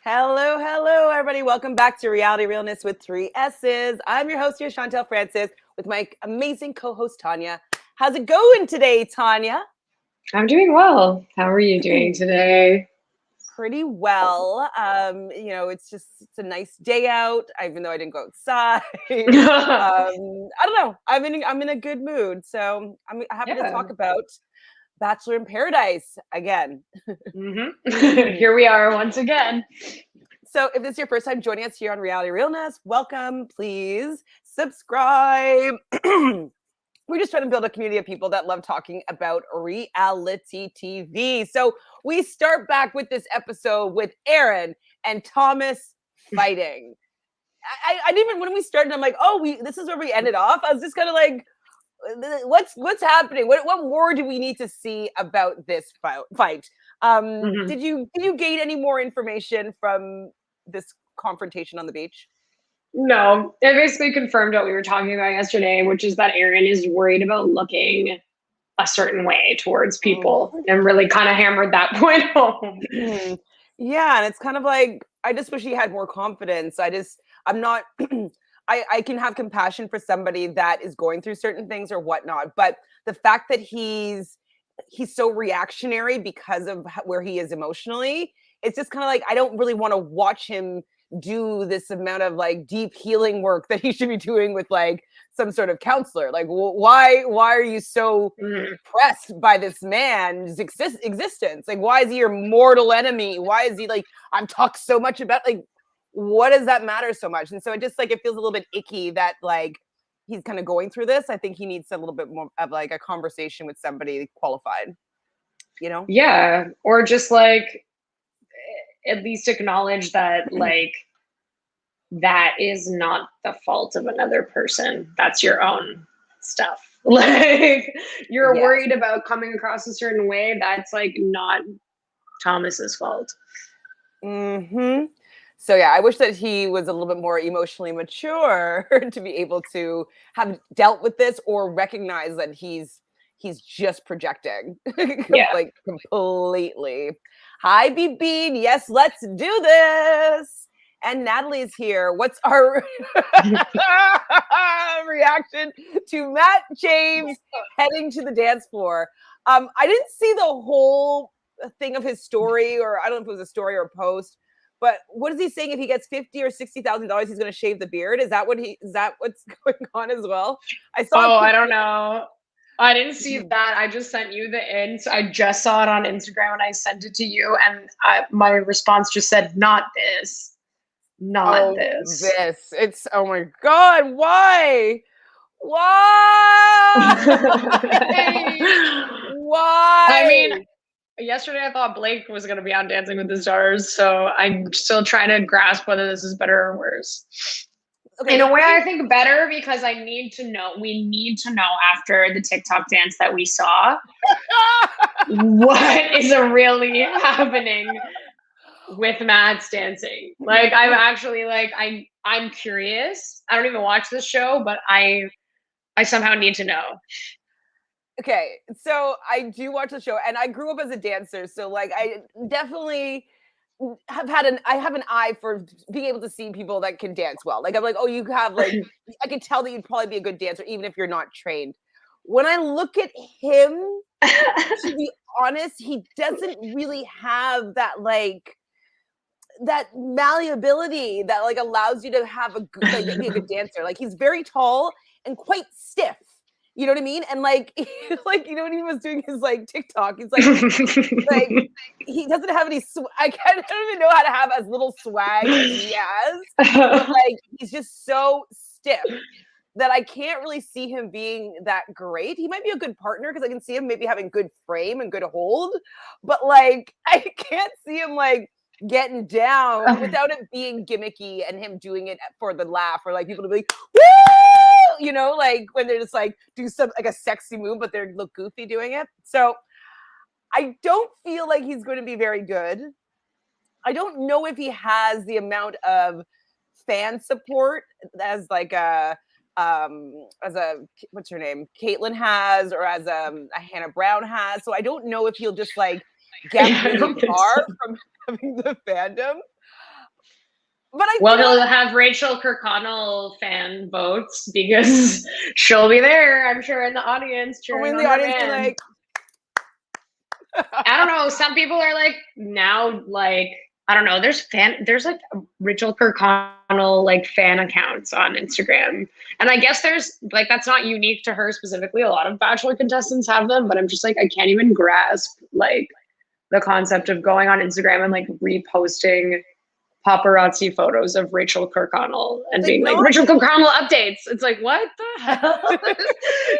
Hello, hello, everybody. Welcome back to Reality Realness with 3 S's. I'm your host here, Chantele Francis, with my amazing co-host, Tanya. How's it going today, Tanya? I'm doing well. How are you doing today? Pretty well. It's a nice day out, even though I didn't go outside. I don't know. I'm in a good mood, so I'm happy to Yeah. talk about Bachelor in Paradise again. Here we are once again. So if this is your first time joining us here on Reality Realness, welcome. Please subscribe. We're just trying to build a community of people that love talking about reality TV. So we start back with this episode with Aaron and Thomas fighting. I didn't even, when we started, I'm like, this is where we ended off. I was just kind of like, what's happening? What more do we need to see about this fight? Did you gain any more information from this confrontation on the beach? No, it basically confirmed what we were talking about yesterday, which is that Aaron is worried about looking a certain way towards people and really kind of hammered that point home. Yeah, and it's kind of like, I just wish he had more confidence. I'm not, I can have compassion for somebody that is going through certain things or whatnot, but the fact that he's so reactionary because of where he is emotionally, it's just kind of like, I don't really want to watch him do this amount of like deep healing work that he should be doing with like some sort of counselor. Like, why are you so pressed by this man's existence? Like, why is he your mortal enemy? Why is he like, I've talked so much about, like, what does that matter so much? And so it just like, it feels a little bit icky that like he's kind of going through this. I think he needs a little bit more of like a conversation with somebody qualified, you know? Yeah, or just like at least acknowledge that like that is not the fault of another person. That's your own stuff. Like you're worried about coming across a certain way. That's like not Thomas's fault. So yeah, I wish that he was a little bit more emotionally mature to be able to have dealt with this or recognize that he's just projecting like completely. Hi, BP. Yes, let's do this. And Natalie's here. What's our reaction to Matt James heading to the dance floor? I didn't see the whole thing of his story, or I don't know if it was a story or a post. But what is he saying? If he gets $50,000 or $60,000, he's going to shave the beard. Is that what's going on as well? I don't know. I didn't see that. I just sent you the int. I just saw it on Instagram and I sent it to you. And my response just said, not this. Not this. It's, oh my God. Why? Why? I mean, yesterday I thought Blake was going to be on Dancing with the Stars. So I'm still trying to grasp whether this is better or worse. Okay, in a way, I think better because we need to know after the TikTok dance that we saw what is really happening with Matt's dancing. Like, I'm actually like, I'm curious. I don't even watch this show, but I somehow need to know. Okay, so I do watch the show and I grew up as a dancer. So like, I definitely I have an eye for being able to see people that can dance well. Like I'm like, oh, you have like, I can tell that you'd probably be a good dancer even if you're not trained. When I look at him, to be honest, he doesn't really have that like that malleability that like allows you to have be a good dancer. Like he's very tall and quite stiff. You know what I mean? And like, like, you know, when he was doing his like TikTok, he's like he doesn't have any. I don't even know how to have as little swag as he has. But like, he's just so stiff that I can't really see him being that great. He might be a good partner because I can see him maybe having good frame and good hold, but like, I can't see him like getting down without it being gimmicky and him doing it for the laugh or like people to be like, woo! You know, like when they're just like do some like a sexy move, but they look goofy doing it. So I don't feel like he's going to be very good. I don't know if he has the amount of fan support as like what's her name, Caitlyn has, or as a Hannah Brown has. So I don't know if he'll just like get really far from having the fandom. But I Well, feel he'll have Rachel Kirkconnell fan votes because she'll be there, I'm sure, in the audience cheering in on the her audience be man. like, I don't know. Some people are like now, like I don't know. There's like Rachel Kirkconnell like fan accounts on Instagram, and I guess there's like that's not unique to her specifically. A lot of Bachelor contestants have them, but I'm just like I can't even grasp like the concept of going on Instagram and like reposting paparazzi photos of Rachel Kirkconnell and being like Rachel Kirkconnell updates. It's like what the hell is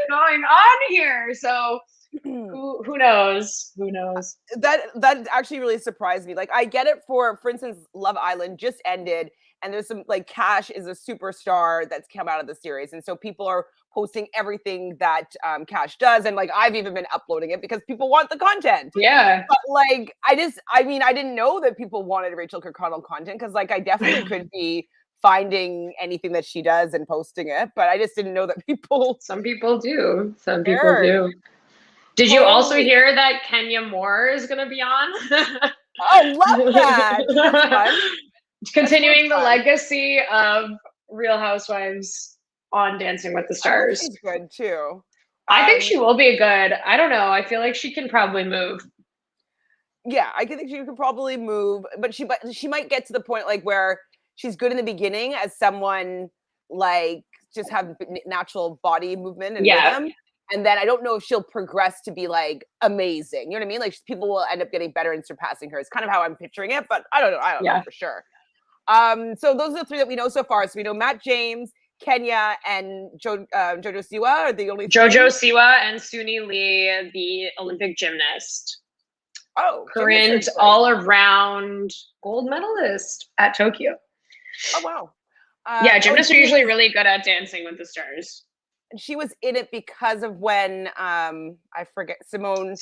going on here? So who knows? Who knows? that actually really surprised me. Like, I get it for instance, Love Island just ended, and there's some like Cash is a superstar that's come out of the series, and so people are posting everything that Cash does, and like I've even been uploading it because people want the content. Yeah. But like, I mean, I didn't know that people wanted Rachel Kirkconnell content because like I definitely could be finding anything that she does and posting it, but I just didn't know that people. Some people do. Some people cared. do. Did you also Holy- hear that Kenya Moore is going to be on? Oh, love that. That's fun. Continuing the fun. legacy of Real Housewives on Dancing with the I hope Stars. she's good too. I think she will be good. I don't know. I feel like she can probably move. Yeah, I think she could probably move, but she might get to the point like where she's good in the beginning as someone like just have natural body movement and rhythm. And then I don't know if she'll progress to be like amazing. You know what I mean? Like people will end up getting better and surpassing her. It's kind of how I'm picturing it, but I don't know. I don't know for sure. So those are the three that we know so far. So we know Matt James, Kenya, and Jojo Siwa are the only Jojo Siwa and Suni Lee, the Olympic gymnast. Oh, current all-around gold medalist at Tokyo. Oh wow! Yeah, gymnasts are usually really good at Dancing with the Stars. And she was in it because of when I forget Simone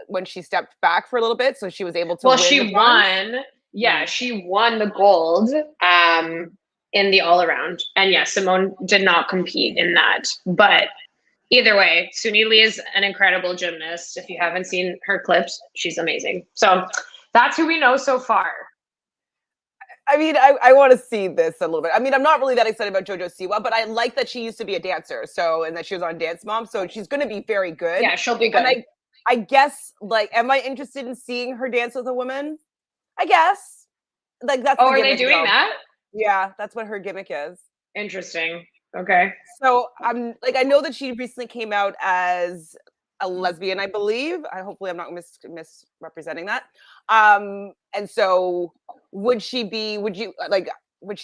when she stepped back for a little bit, so she was able to. Well, she won. Yeah, she won the gold in the all-around, and yeah, Simone did not compete in that, but. Either way, Suni Lee is an incredible gymnast. If you haven't seen her clips, she's amazing. So that's who we know so far. I mean, I want to see this a little bit. I mean, I'm not really that excited about Jojo Siwa, but I like that she used to be a dancer. So, and that she was on Dance Mom. So she's going to be very good. Yeah, she'll be good. And I guess, like, am I interested in seeing her dance with a woman? I guess. Like, that's are they doing that? Yeah, that's what her gimmick is. Interesting. Okay. So I'm like, I know that she recently came out as a lesbian, I believe. Hopefully I'm not misrepresenting that. And so would she be boy? Would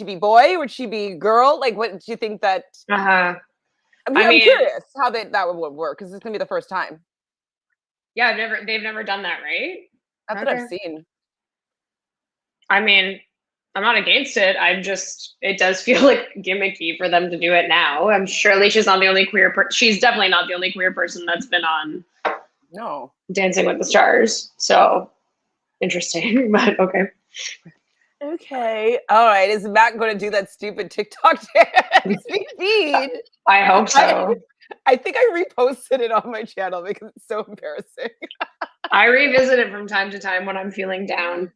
she be girl? Like, what do you think that? Uh-huh. I'm curious how that would work because it's gonna be the first time. Yeah, they've never done that, right? That's what I've seen. I mean, I'm not against it. It does feel like gimmicky for them to do it now. I'm surely she's not the only queer she's definitely not the only queer person that's been on Dancing with the Stars. So interesting, but okay. Okay. All right. Is Matt going to do that stupid TikTok dance feed? I hope so. I think I reposted it on my channel because it's so embarrassing. I revisit it from time to time when I'm feeling down.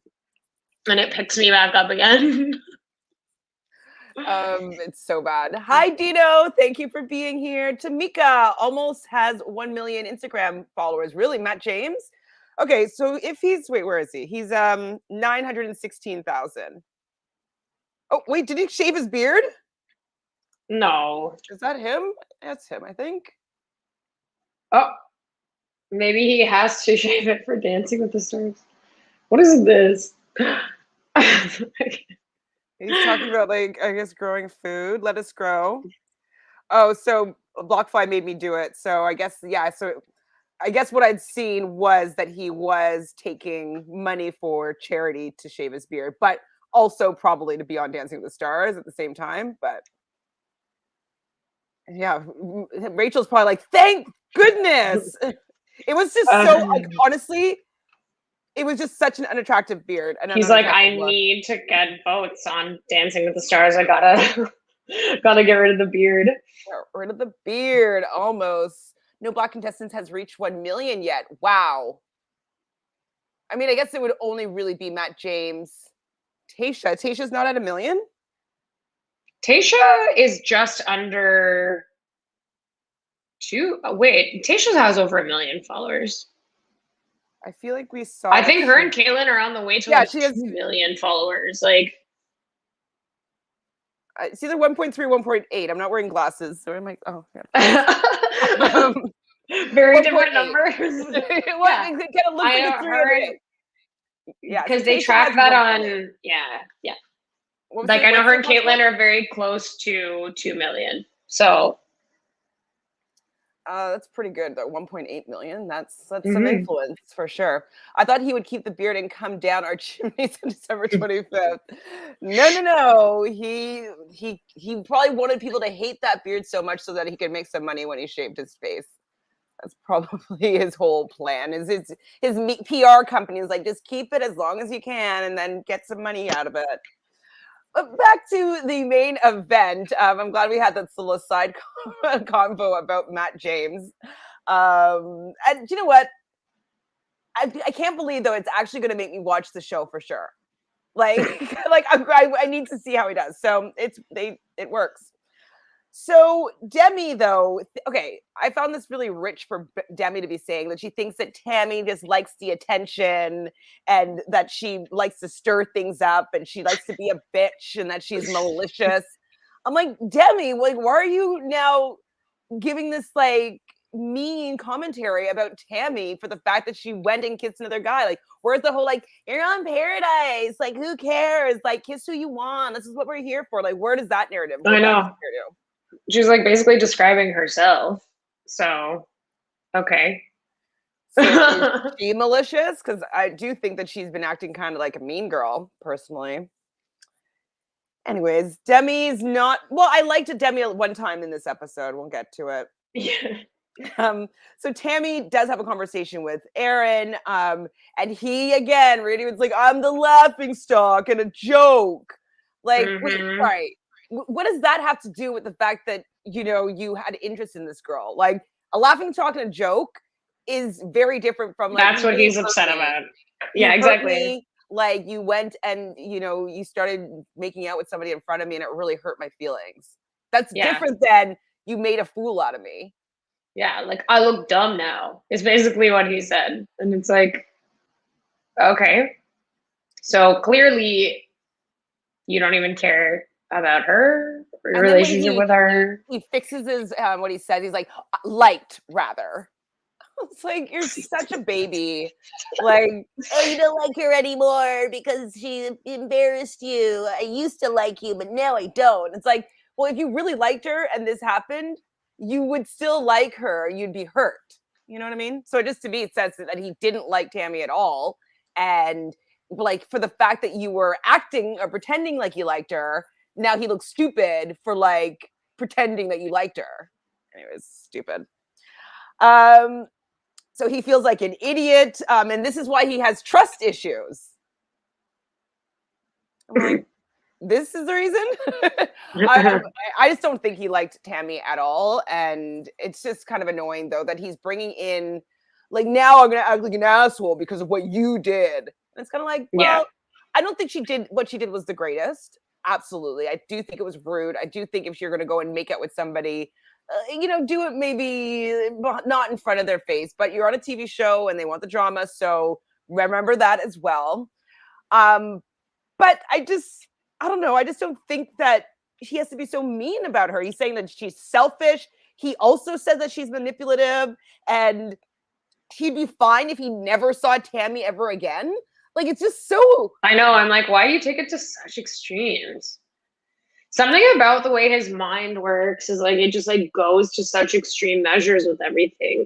And it picks me back up again. It's so bad. Hi, Dino. Thank you for being here. Tamika almost has 1 million Instagram followers. Really, Matt James? Okay, so if he's where is he? He's 916,000. Oh, wait, did he shave his beard? No. Is that him? That's him, I think. Oh, maybe he has to shave it for Dancing with the Stars. What is this? He's talking about, like, I guess growing food. Let us grow. Oh, so BlockFi made me do it. So I guess, yeah. So I guess what I'd seen was that he was taking money for charity to shave his beard, but also probably to be on Dancing with the Stars at the same time. But yeah, Rachel's probably like, thank goodness. It was just so, like, honestly, it was just such an unattractive beard. And he's like, I need to get votes on Dancing with the Stars. I gotta get rid of the beard. Get rid of the beard, almost. No Black contestants has reached 1 million yet. Wow. I mean, I guess it would only really be Matt James Tasha's not at 1 million? Tasha is just under wait, Tasha has over 1 million followers. I feel like we saw. I think her and Caitlyn are on the way to like she 2 has million followers. Like, it's either 1.3, 1.8. I'm not wearing glasses, so I'm like, oh yeah. Very 1.8. different numbers. It Yeah. kind of looks like a 308. Yeah, because so they Tasha track has that 1 on. million. Yeah. What's Like, I know her and the last one? Caitlyn are very close to 2 million. So That's pretty good though. 1.8 million. That's some influence for sure. I thought he would keep the beard and come down our chimneys on December 25th. No. He probably wanted people to hate that beard so much so that he could make some money when he shaved his face. That's probably his whole plan. Is his PR company is like, just keep it as long as you can and then get some money out of it. But back to the main event. I'm glad we had that little side convo about Matt James. And you know what? I can't believe though it's actually going to make me watch the show for sure. Like I need to see how he does. So it works. So Demi, though, okay, I found this really rich for Demi to be saying that she thinks that Tammy just likes the attention and that she likes to stir things up and she likes to be a bitch and that she's malicious. I'm like, Demi, like, why are you now giving this like mean commentary about Tammy for the fact that she went and kissed another guy? Like, where's the whole like, you're on Paradise? Like, who cares? Like, kiss who you want. This is what we're here for. Like, where does that narrative go? I know. She's like basically describing herself. So, okay. So is she malicious? Because I do think that she's been acting kind of like a mean girl, personally. Anyways, Demi's not. Well, I liked Demi one time in this episode. We'll get to it. Yeah. So Tammy does have a conversation with Aaron, and he again, really was like, "I'm the laughing stock and a joke." Like, wait, sorry. What does that have to do with the fact that you had interest in this girl? Like, a laughing stock and a joke is very different from like. That's what he's upset about. Yeah, exactly. Like, you went and you started making out with somebody in front of me, and it really hurt my feelings. That's different than you made a fool out of me. Yeah, like, I look dumb now, is basically what he said. And it's like, okay. So clearly you don't even care about her, your relationship with her. He fixes his what he says. He's like, liked rather. It's like, you're such a baby. Like, oh, you don't like her anymore because she embarrassed you. I used to like you, but now I don't. It's like, well, if you really liked her and this happened, you would still like her. You'd be hurt. You know what I mean? So just to me, it says that he didn't like Tammy at all. And like, for the fact that you were acting or pretending like you liked her, now he looks stupid for like pretending that you liked her. Anyways, stupid. So he feels like an idiot, and this is why he has trust issues. I'm like, this is the reason? I just don't think he liked Tammy at all, and it's just kind of annoying, though, that he's bringing in, like, now I'm going to act like an asshole because of what you did. And it's kind of like, well, I don't think what she did was the greatest. Absolutely. I do think it was rude. I do think if you're going to go and make out with somebody, do it maybe not in front of their face, but you're on a TV show and they want the drama. So remember that as well. But I don't know. I just don't think that he has to be so mean about her. He's saying that she's selfish. He also says that she's manipulative, and he'd be fine if he never saw Tammy ever again. Like, it's just so. I know. I'm like, why do you take it to such extremes? Something about the way his mind works is like, it just like goes to such extreme measures with everything.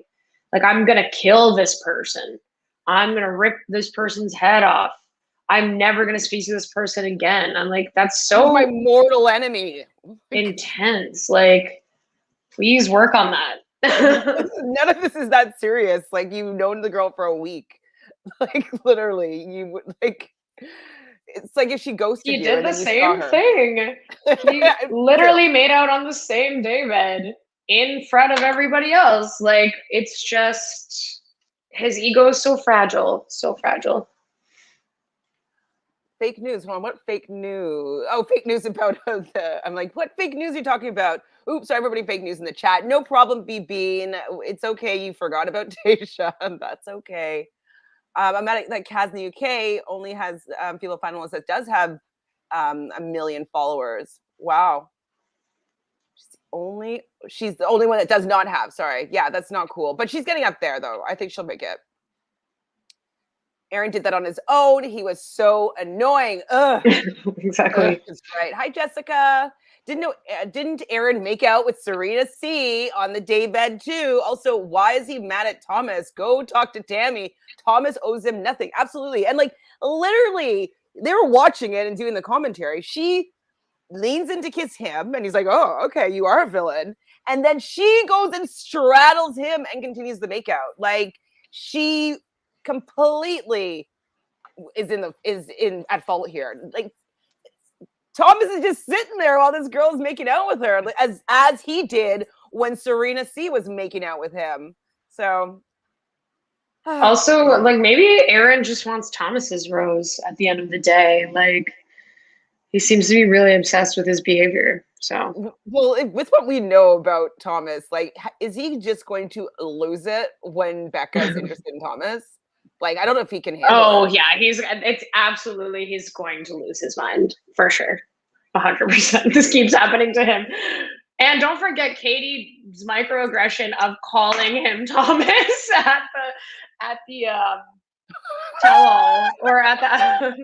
Like, I'm going to kill this person. I'm going to rip this person's head off. I'm never going to speak to this person again. I'm like, that's so my mortal enemy. Intense. Like, please work on that. None of this is that serious. Like, you've known the girl for a week. Like, literally, you would like. It's like if she ghosted you. He did the same thing. He literally made out on the same daybed in front of everybody else. Like, it's just, his ego is so fragile, so fragile. Fake news. Hold on. What fake news? Oh, fake news about I'm like, what fake news are you talking about? Oops, sorry, everybody. Fake news in the chat. No problem, B Bean. It's okay. You forgot about Tasha. That's okay. I'm at like Kaz in the UK only has Philo Finalist that does have 1 million followers. Wow. She's the only one that does not have. Sorry. Yeah, that's not cool. But she's getting up there though. I think she'll make it. Aaron did that on his own. He was so annoying. Ugh. Exactly. Ugh, that's right. Hi, Jessica. Didn't Aaron make out with Serena C on the daybed too? Also, why is he mad at Thomas? Go talk to Tammy. Thomas owes him nothing. Absolutely. And like literally, they were watching it and doing the commentary. She leans in to kiss him, and he's like, "Oh, okay, you are a villain." And then she goes and straddles him and continues the makeout. Like she completely is at fault here. Like Thomas is just sitting there while this girl's making out with her, as he did when Serena C was making out with him. So also, like maybe Aaron just wants Thomas's rose at the end of the day. Like he seems to be really obsessed with his behavior. So well, with what we know about Thomas, like is he just going to lose it when Becca's interested in Thomas? Like I don't know if he can handle it. Yeah, it's absolutely he's going to lose his mind for sure. 100%. This keeps happening to him. And don't forget Katie's microaggression of calling him Thomas at the tell-all or at the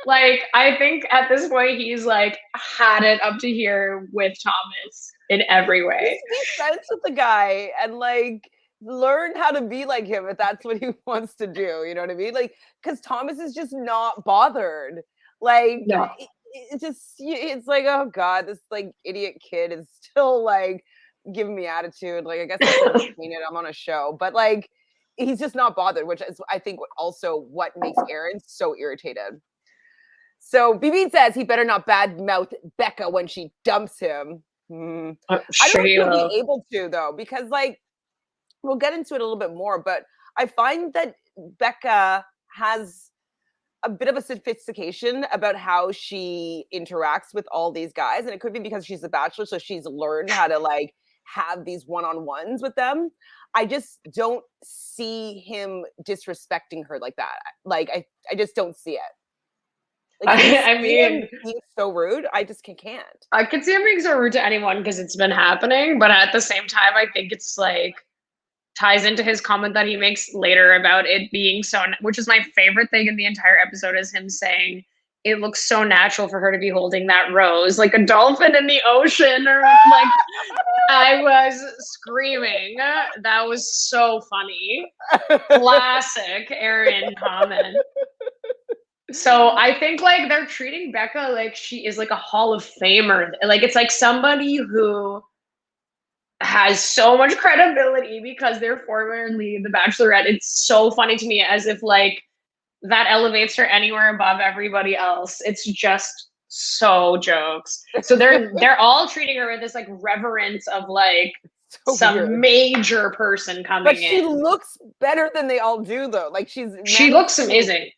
like I think at this point he's like had it up to here with Thomas in every way. Just be friends with the guy and like learn how to be like him if that's what he wants to do. You know what I mean? Like because Thomas is just not bothered. Like No. it's like, oh god, this like idiot kid is still like giving me attitude. Like I guess I'm on a show, but like he's just not bothered, which is I think what makes Aaron so irritated. So BB says he better not badmouth Becca when she dumps him. I don't know if he'll be able to though, because like we'll get into it a little bit more, but I find that Becca has a bit of a sophistication about how she interacts with all these guys. And it could be because she's a bachelor. So she's learned how to like have these one-on-ones with them. I just don't see him disrespecting her like that. Like, I just don't see it. Like, I mean, he's so rude. I just can't. I could see him being so rude to anyone because it's been happening. But at the same time, I think it's like, ties into his comment that he makes later about it being so, which is my favorite thing in the entire episode, is him saying it looks so natural for her to be holding that rose like a dolphin in the ocean, or like I was screaming. That was so funny. Classic Aaron comment. So I think like they're treating Becca like she is like a Hall of Famer. Like it's like somebody who has so much credibility because they're formerly the Bachelorette. It's so funny to me, as if like that elevates her anywhere above everybody else. It's just so jokes. So they're all treating her with this like reverence of like some weird major person coming in. But she looks better than they all do though. Like she looks amazing.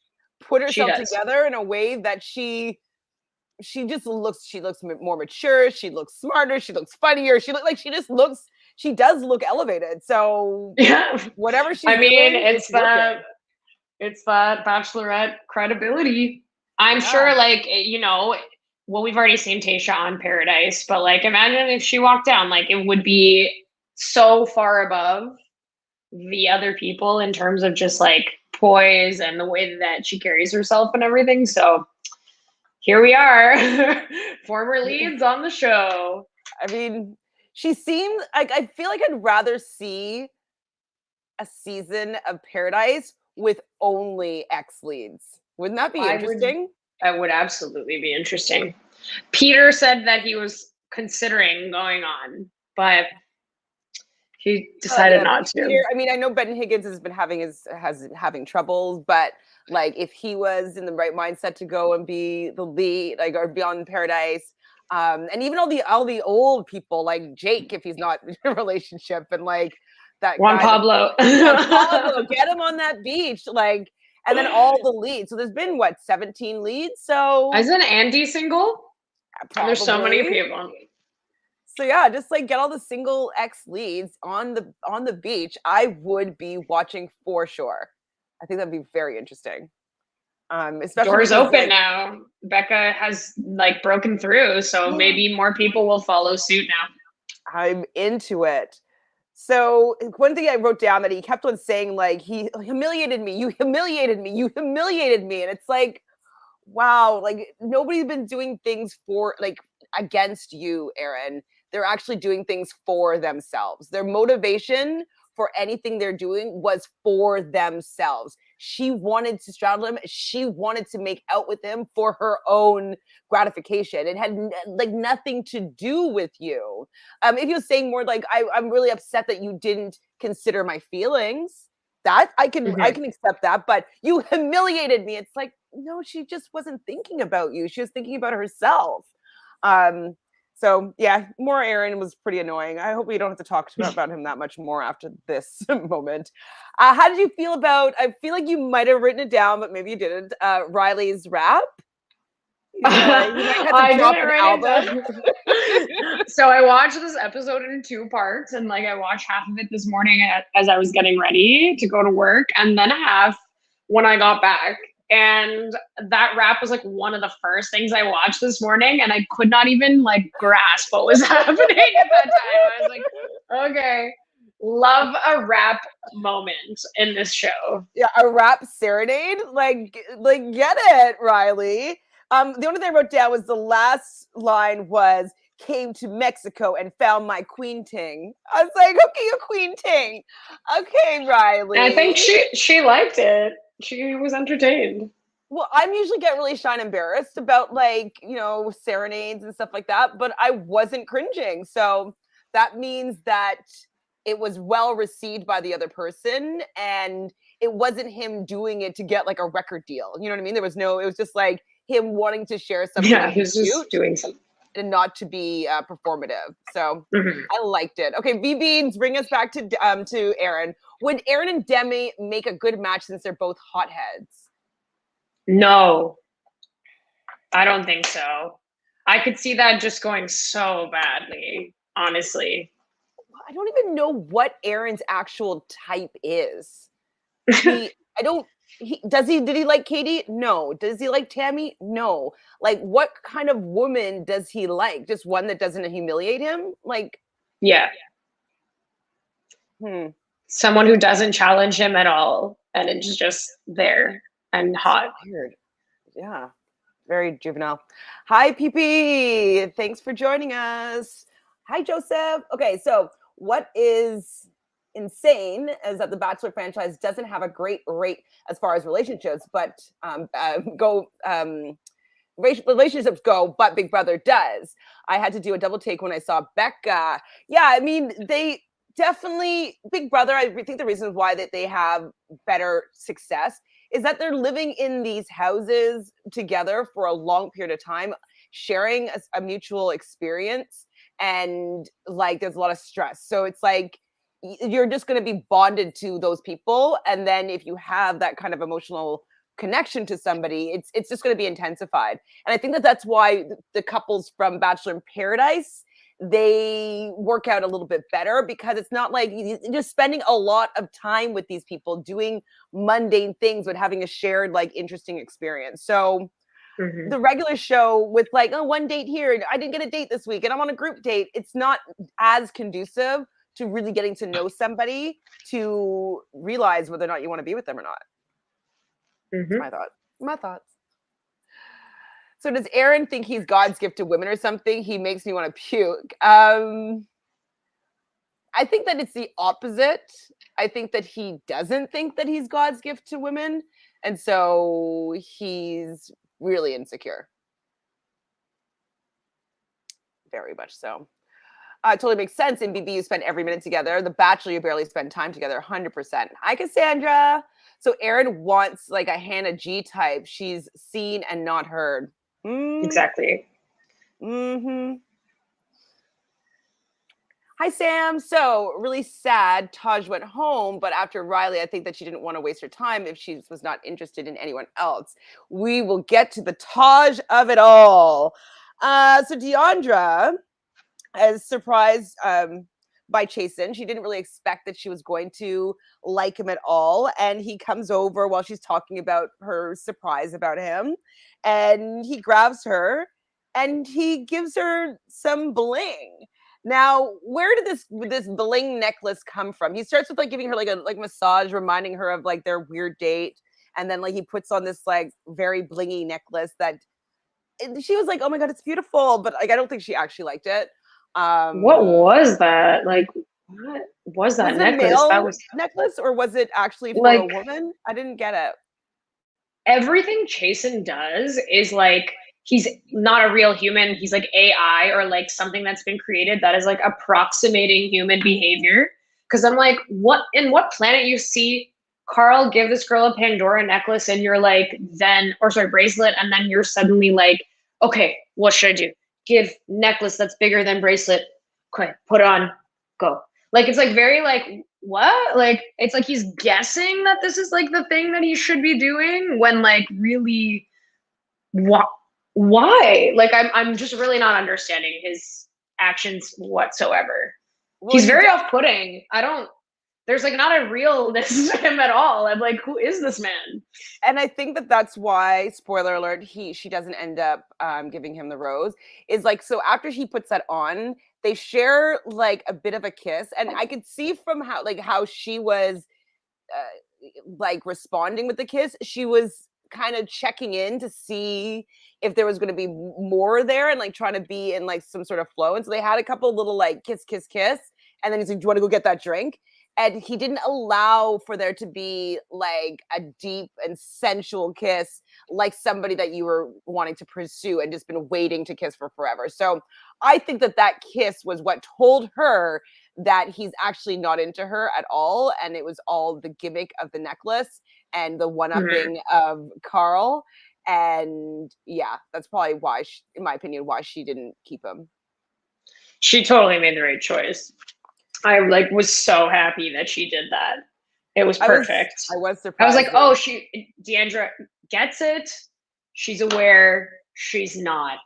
Put herself together in a way that she looks more mature, she looks smarter, she looks funnier, she does look elevated. So yeah, whatever she's doing, it's that Bachelorette credibility. I'm sure, like, you know, well, we've already seen Tayshia on Paradise, but like imagine if she walked down, like it would be so far above the other people in terms of just like poise and the way that she carries herself and everything. So here we are, former leads on the show. I mean, she seemed like, I feel like I'd rather see a season of Paradise with only ex-leads. Wouldn't that be interesting? That would absolutely be interesting. Peter said that he was considering going on, but he decided not to. Peter, I mean, I know Ben Higgins has been having troubles, but like if he was in the right mindset to go and be the lead, like, or be on Paradise, and even all the old people like Jake, if he's not in a relationship, and like that Juan Pablo, get him on that beach, like, And then all the leads. So there's been what, 17 leads? So Isn't Andy single? probably. There's so many people. So yeah, just like get all the single ex leads on the beach. I would be watching for sure. I think that'd be very interesting. Especially Doors because, open like, now. Becca has like broken through, so maybe more people will follow suit now. I'm into it. So one thing I wrote down that he kept on saying, like, he humiliated me, you humiliated me, you humiliated me. And it's like, wow, like nobody's been doing things for like against you, Aaron. They're actually doing things for themselves. Their motivation for anything they're doing was for themselves. She wanted to straddle him. She wanted to make out with him for her own gratification. It had like nothing to do with you. If you're saying more like, I'm really upset that you didn't consider my feelings, that I can accept that, but you humiliated me. It's like, no, she just wasn't thinking about you. She was thinking about herself. So yeah, more Aaron was pretty annoying. I hope we don't have to talk about him that much more after this moment. How did you feel about, I feel like you might have written it down, but maybe you didn't, Riley's rap? He might have to drop an album. So I watched this episode in 2 parts, and like I watched half of it this morning as I was getting ready to go to work, and then half when I got back. And that rap was like one of the first things I watched this morning, and I could not even like grasp what was happening at that time. I was like, okay, love a rap moment in this show. Yeah, a rap serenade. Like get it, Riley. The only thing I wrote down was the last line was came to Mexico and found my queen ting. I was like, okay, a queen ting. Okay, Riley. And I think she liked it. She was entertained. Well, I'm usually get really shy and embarrassed about like, serenades and stuff like that, but I wasn't cringing. So that means that it was well received by the other person and it wasn't him doing it to get like a record deal. You know what I mean? It was just like him wanting to share something. Yeah, he was just doing something. And not to be performative. So I liked it. Okay, V Beans, bring us back to Aaron. Would Aaron and Demi make a good match since they're both hotheads? No, I don't think so. I could see that just going so badly, honestly. I don't even know what Aaron's actual type is. Did he like Katie? No. Does he like Tammy? No. Like, what kind of woman does he like? Just one that doesn't humiliate him? Like, yeah. Someone who doesn't challenge him at all and it's just there and hot. Weird. Yeah. Very juvenile. Hi, PP. Thanks for joining us. Hi, Joseph. Okay, so what is insane is that the Bachelor franchise doesn't have a great rate as far as relationships, but relationships go, but Big Brother does. I had to do a double take when I saw Becca. Yeah, I mean, they definitely, Big Brother, I think the reason why that they have better success is that they're living in these houses together for a long period of time, sharing a mutual experience, and like there's a lot of stress. So it's like you're just going to be bonded to those people, and then if you have that kind of emotional connection to somebody, it's just going to be intensified. And I think that that's why the couples from Bachelor in Paradise, they work out a little bit better, because it's not like you're just spending a lot of time with these people doing mundane things, but having a shared like interesting experience. So the regular show with like, oh, one date here, I didn't get a date this week and I'm on a group date, it's not as conducive to really getting to know somebody to realize whether or not you want to be with them or not. My thoughts. So does Aaron think he's God's gift to women or something? He makes me want to puke. I think that it's the opposite. I think that he doesn't think that he's God's gift to women. And so he's really insecure. Very much so. It totally makes sense. In BB, you spend every minute together. The Bachelor, you barely spend time together. 100%. Hi, Cassandra. So Aaron wants like a Hannah G type. She's seen and not heard. Exactly. Hi, Hi, Sam. So, really sad. Taj went home, but after Riley, I think that she didn't want to waste her time if she was not interested in anyone else. We will get to the Taj of it all. So, Deandra is surprised by Chasen. She didn't really expect that she was going to like him at all. And he comes over while she's talking about her surprise about him. And he grabs her and he gives her some bling. Now, where did this bling necklace come from? He starts with like giving her like a like massage, reminding her of like their weird date. And then like he puts on this like very blingy necklace that she was like, "Oh my god, it's beautiful," but like I don't think she actually liked it. What Um, was that? Like, what was was that it a necklace? That male was necklace or was it actually for a like woman? I didn't get it. everything Chasen does is like he's not a real human. He's like AI or like something that's been created that is like approximating human behavior. Because I'm like, what in what planet you see Karl give this girl a Pandora necklace and you're like, then, or sorry, bracelet, and then you're suddenly like, okay, what should I do? Give necklace that's bigger than bracelet. Okay, put it on, go. Like it's like very like what? Like it's like he's guessing that this is like the thing that he should be doing when like really what why? Like I'm just really not understanding his actions whatsoever. Well, He's he very does, off-putting. I don't there's like not a realness to him at all. I'm like, who is this man? and I think that that's why, spoiler alert, she doesn't end up giving him the rose. Is like so after he puts that on, they share like a bit of a kiss, and I could see from how she was like responding with the kiss, she was kind of checking in to see if there was going to be more there and like trying to be in like some sort of flow. And so they had a couple little like kiss, kiss, kiss. And then he's like, "Do you want to go get that drink?" And he didn't allow for there to be like a deep and sensual kiss, like somebody that you were wanting to pursue and just been waiting to kiss for forever. So I think that that kiss was what told her that he's actually not into her at all. And it was all the gimmick of the necklace and the Mhm. one-upping of Karl. And yeah, that's probably why, in my opinion, why she didn't keep him. She totally made the right choice. I like was so happy that she did that. It was perfect. I was I was like, surprised. oh, Deandra gets it. She's aware. She's not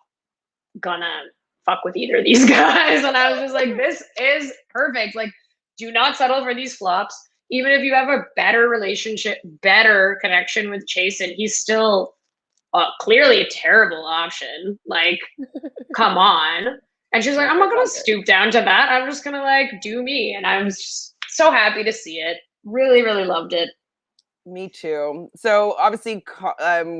gonna fuck with either of these guys. And I was just like, this is perfect. Like, do not settle for these flops. Even if you have a better relationship, better connection with Chasen, he's still clearly a terrible option. Like, come on. And she's like, Yeah, I'm not it's gonna all good. stoop down to that. I'm just gonna like do me. And I was just so happy to see it. Really, really loved it. Me too. So obviously,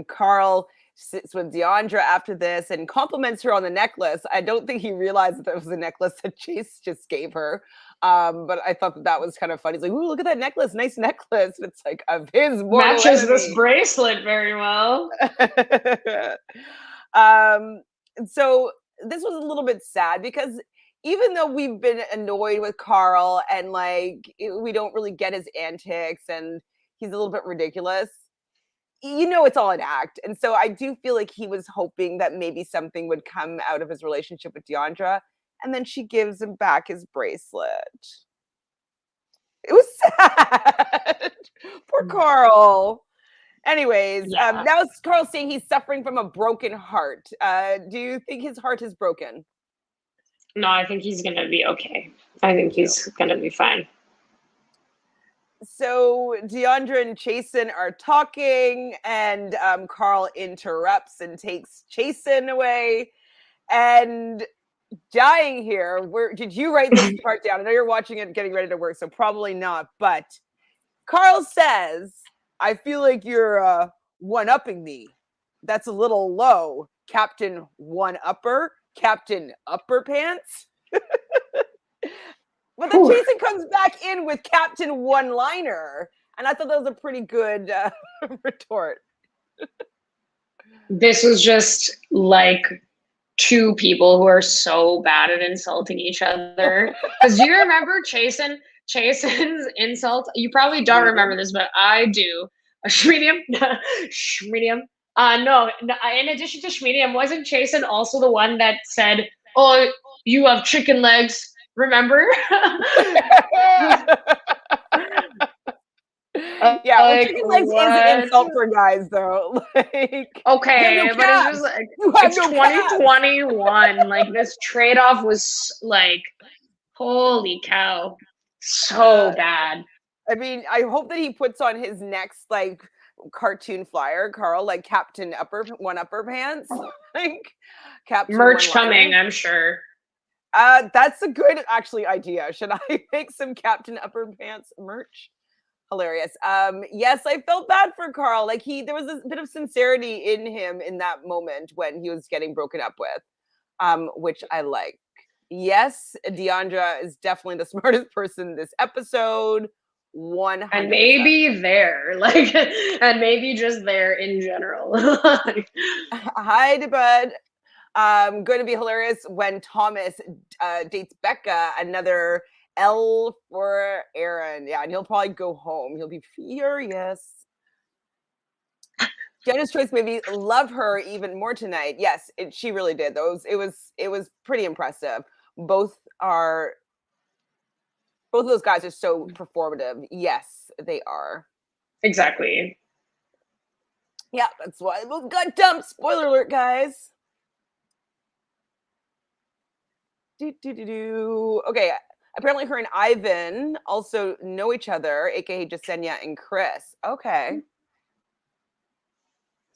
Karl sits with Deandra after this and compliments her on the necklace. I don't think he realized that was the necklace that Chase just gave her. But I thought that was kind of funny. He's like, "Ooh, look at that necklace! Nice necklace!" And it's like of his mortal Matches this enemy. bracelet very well. um, so this was a little bit sad because even though we've been annoyed with Karl and like we don't really get his antics and he's a little bit ridiculous, you know it's all an act. And so I do feel like he was hoping that maybe something would come out of his relationship with Deandra, and then she gives him back his bracelet. It was sad. Poor Karl. Anyways, Yeah. now it's Karl saying he's suffering from a broken heart. Do you think his heart is broken? No, I think he's gonna be okay. I think Too. he's gonna be fine. So Deandra and Chasen are talking, and Karl interrupts and takes Chasen away. And dying here, did you write this part down? I know you're watching it, getting ready to work, so probably not. But Karl says, "I feel like you're one-upping me. That's a little low, Captain One-Upper, Captain Upper Pants." But then Whew. Jason comes back in with Captain One-Liner, and I thought that was a pretty good retort. This was just like two people who are so bad at insulting each other. Because do you remember Chasen's insult? You probably don't remember Medium. this, but I do. A Schmedium? Schmedium? No, in addition to Schmedium, wasn't Chasen also the one that said, oh, you have chicken legs? Remember? Yeah, well, Like, chicken legs is an what? insult for guys, though. Like, you have no Okay, but it's just calves. like, You have it's no calves. 2021. Like, this trade-off was like, holy cow, so bad. I mean, I hope that he puts on his next like cartoon flyer, Karl, like Captain Upper Pants, like Captain One Merch Liner. coming, I'm sure. That's a good actually idea. Should I make some Captain Upper Pants merch? Hilarious. Yes, I felt bad for Karl. Like there was a bit of sincerity in him in that moment when he was getting broken up with, which I like. Yes, Deandra is definitely the smartest person this episode. 100%. And maybe there, like, and maybe just there in general. Hi, bud. Going to be hilarious when Thomas dates Becca, another L for Aaron. Yeah, and he'll probably go home. He'll be furious. Jenna's choice made me love her even more tonight. Yes, she really did. It was pretty impressive. Both of those guys are so performative. Yes, they are. Exactly. Yeah, that's why they both got dumped. Spoiler alert, guys. Okay, apparently her and Ivan also know each other, aka Jasenia and Chris. Okay.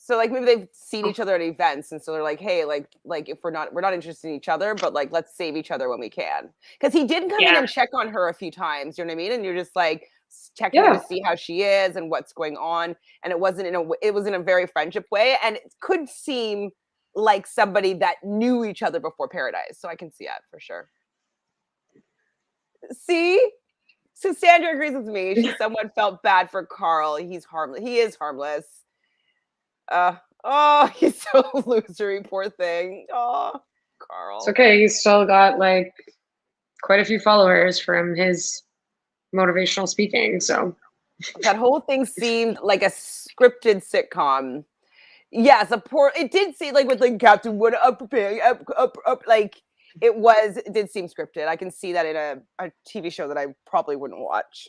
So like maybe they've seen each other at events, and so they're like, hey, like if we're not interested in each other, but like let's save each other when we can. Because he did come in Yeah. and check on her a few times, you know what I mean? And you're just like checking in Yeah. to see how she is and what's going on. And it was in a very friendship way, and it could seem like somebody that knew each other before Paradise. So I can see that for sure. See? So Sandra agrees with me. She somewhat felt bad for Karl. He's harmless. He is harmless. Oh, he's so losery, poor thing. Oh, Karl. It's okay. He's still got like quite a few followers from his motivational speaking. So that whole thing seemed like a scripted sitcom. Yes, it did seem like with like Captain Wood up, like it did seem scripted. I can see that in a TV show that I probably wouldn't watch.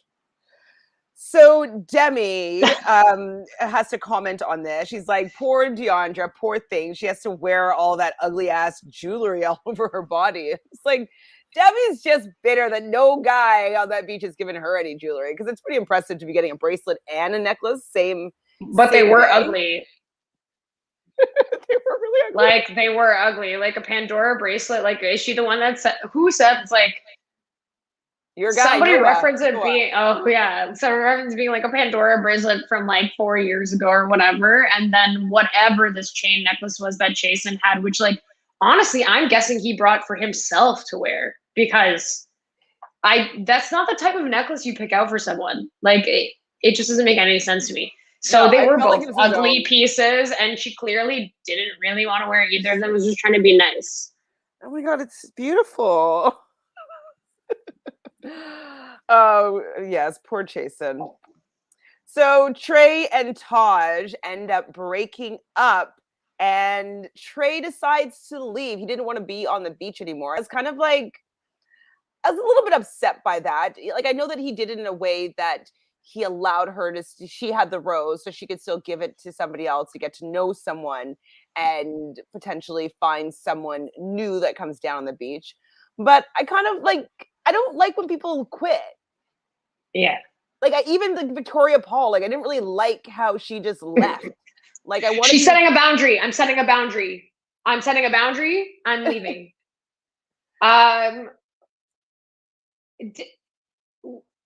So Demi has to comment on this. She's like, poor Deandra, poor thing. She has to wear all that ugly ass jewelry all over her body. It's like Demi's just bitter that no guy on that beach has given her any jewelry, because it's pretty impressive to be getting a bracelet and a necklace but they were day. ugly. They were really ugly. Like they were ugly. Like a Pandora bracelet. Like, is she the one that said? Who said it's like? Your guy, somebody Noah. referenced it being, oh yeah, so reference being like a Pandora bracelet from like 4 years ago or whatever, and then whatever this chain necklace was that Jason had, which like honestly, I'm guessing he brought for himself to wear, because that's not the type of necklace you pick out for someone. Like it just doesn't make any sense to me. So No, they I were felt like both it was his ugly own. pieces, and she clearly didn't really want to wear either of them. Was just trying to be nice. Oh my god, it's beautiful. Oh yes, poor Jason. So Trey and Taj end up breaking up, and Trey decides to leave. He didn't want to be on the beach anymore. I was kind of like, I was a little bit upset by that. Like, I know that he did it in a way that he allowed her to, she had the rose, so she could still give it to somebody else to get to know someone and potentially find someone new that comes down on the beach. But I kind of like, I don't like when people quit. Yeah. Like, even the Victoria Paul, like, I didn't really like how she just left. Like, I wanted. She's setting a boundary. I'm setting a boundary. I'm setting a boundary. I'm leaving.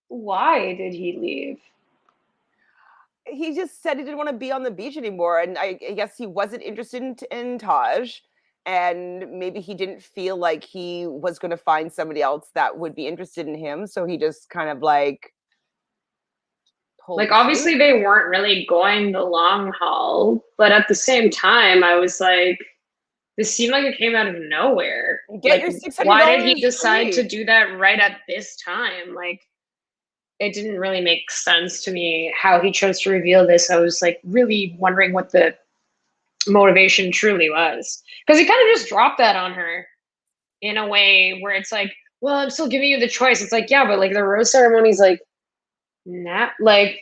Why did he leave? He just said he didn't want to be on the beach anymore, and I guess he wasn't interested in Taj, and maybe he didn't feel like he was going to find somebody else that would be interested in him, so he just kind of like obviously they weren't really going the long haul, but at the same time I was like, this seemed like it came out of nowhere. Get like, your $600 why did he decide free to do that right at this time? Like, it didn't really make sense to me how he chose to reveal this. I was like really wondering what the motivation truly was, because he kind of just dropped that on her in a way where it's like, well, I'm still giving you the choice. It's like, yeah, but like the rose ceremony's like, nah, like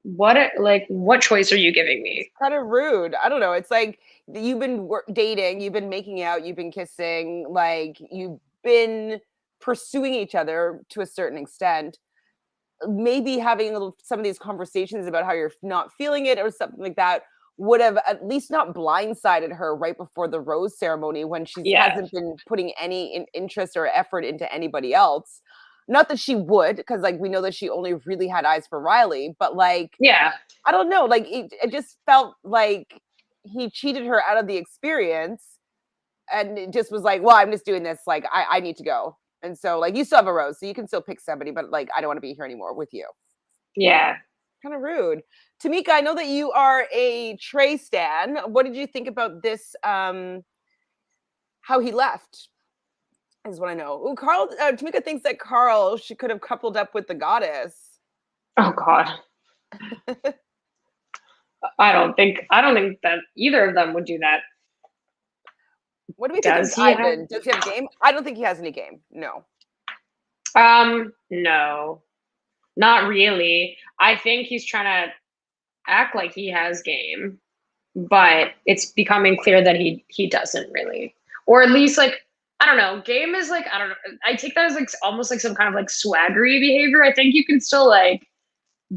what choice are you giving It's me? kind of rude. I don't know. It's like you've been dating, you've been making out, you've been kissing, like you've been pursuing each other to a certain extent. Maybe having a little some of these conversations about how you're not feeling it or something like that would have at least not blindsided her right before the rose ceremony when she Yeah. hasn't been putting any interest or effort into anybody else. Not that she would, because like we know that she only really had eyes for Riley, but like Yeah. I don't know, like it just felt like he cheated her out of the experience and it just was like, well, I'm just doing this, like I need to go. And so like you still have a rose, so you can still pick somebody, but like I don't want to be here anymore with you. Yeah. Kind of rude. Tamika, I know that you are a Trey stan. What did you think about this? How he left is what I know. Ooh, Karl. Tamika thinks that Karl she could have coupled up with the goddess. Oh God. I don't think that either of them would do that. What do we think of Does he have Ivan? Does he have game? I don't think he has any game. No. no. Not really. I think he's trying to act like he has game, but it's becoming clear that he doesn't really. Or at least like I don't know. Game is like I don't know. I take that as like almost like some kind of like swaggery behavior. I think you can still like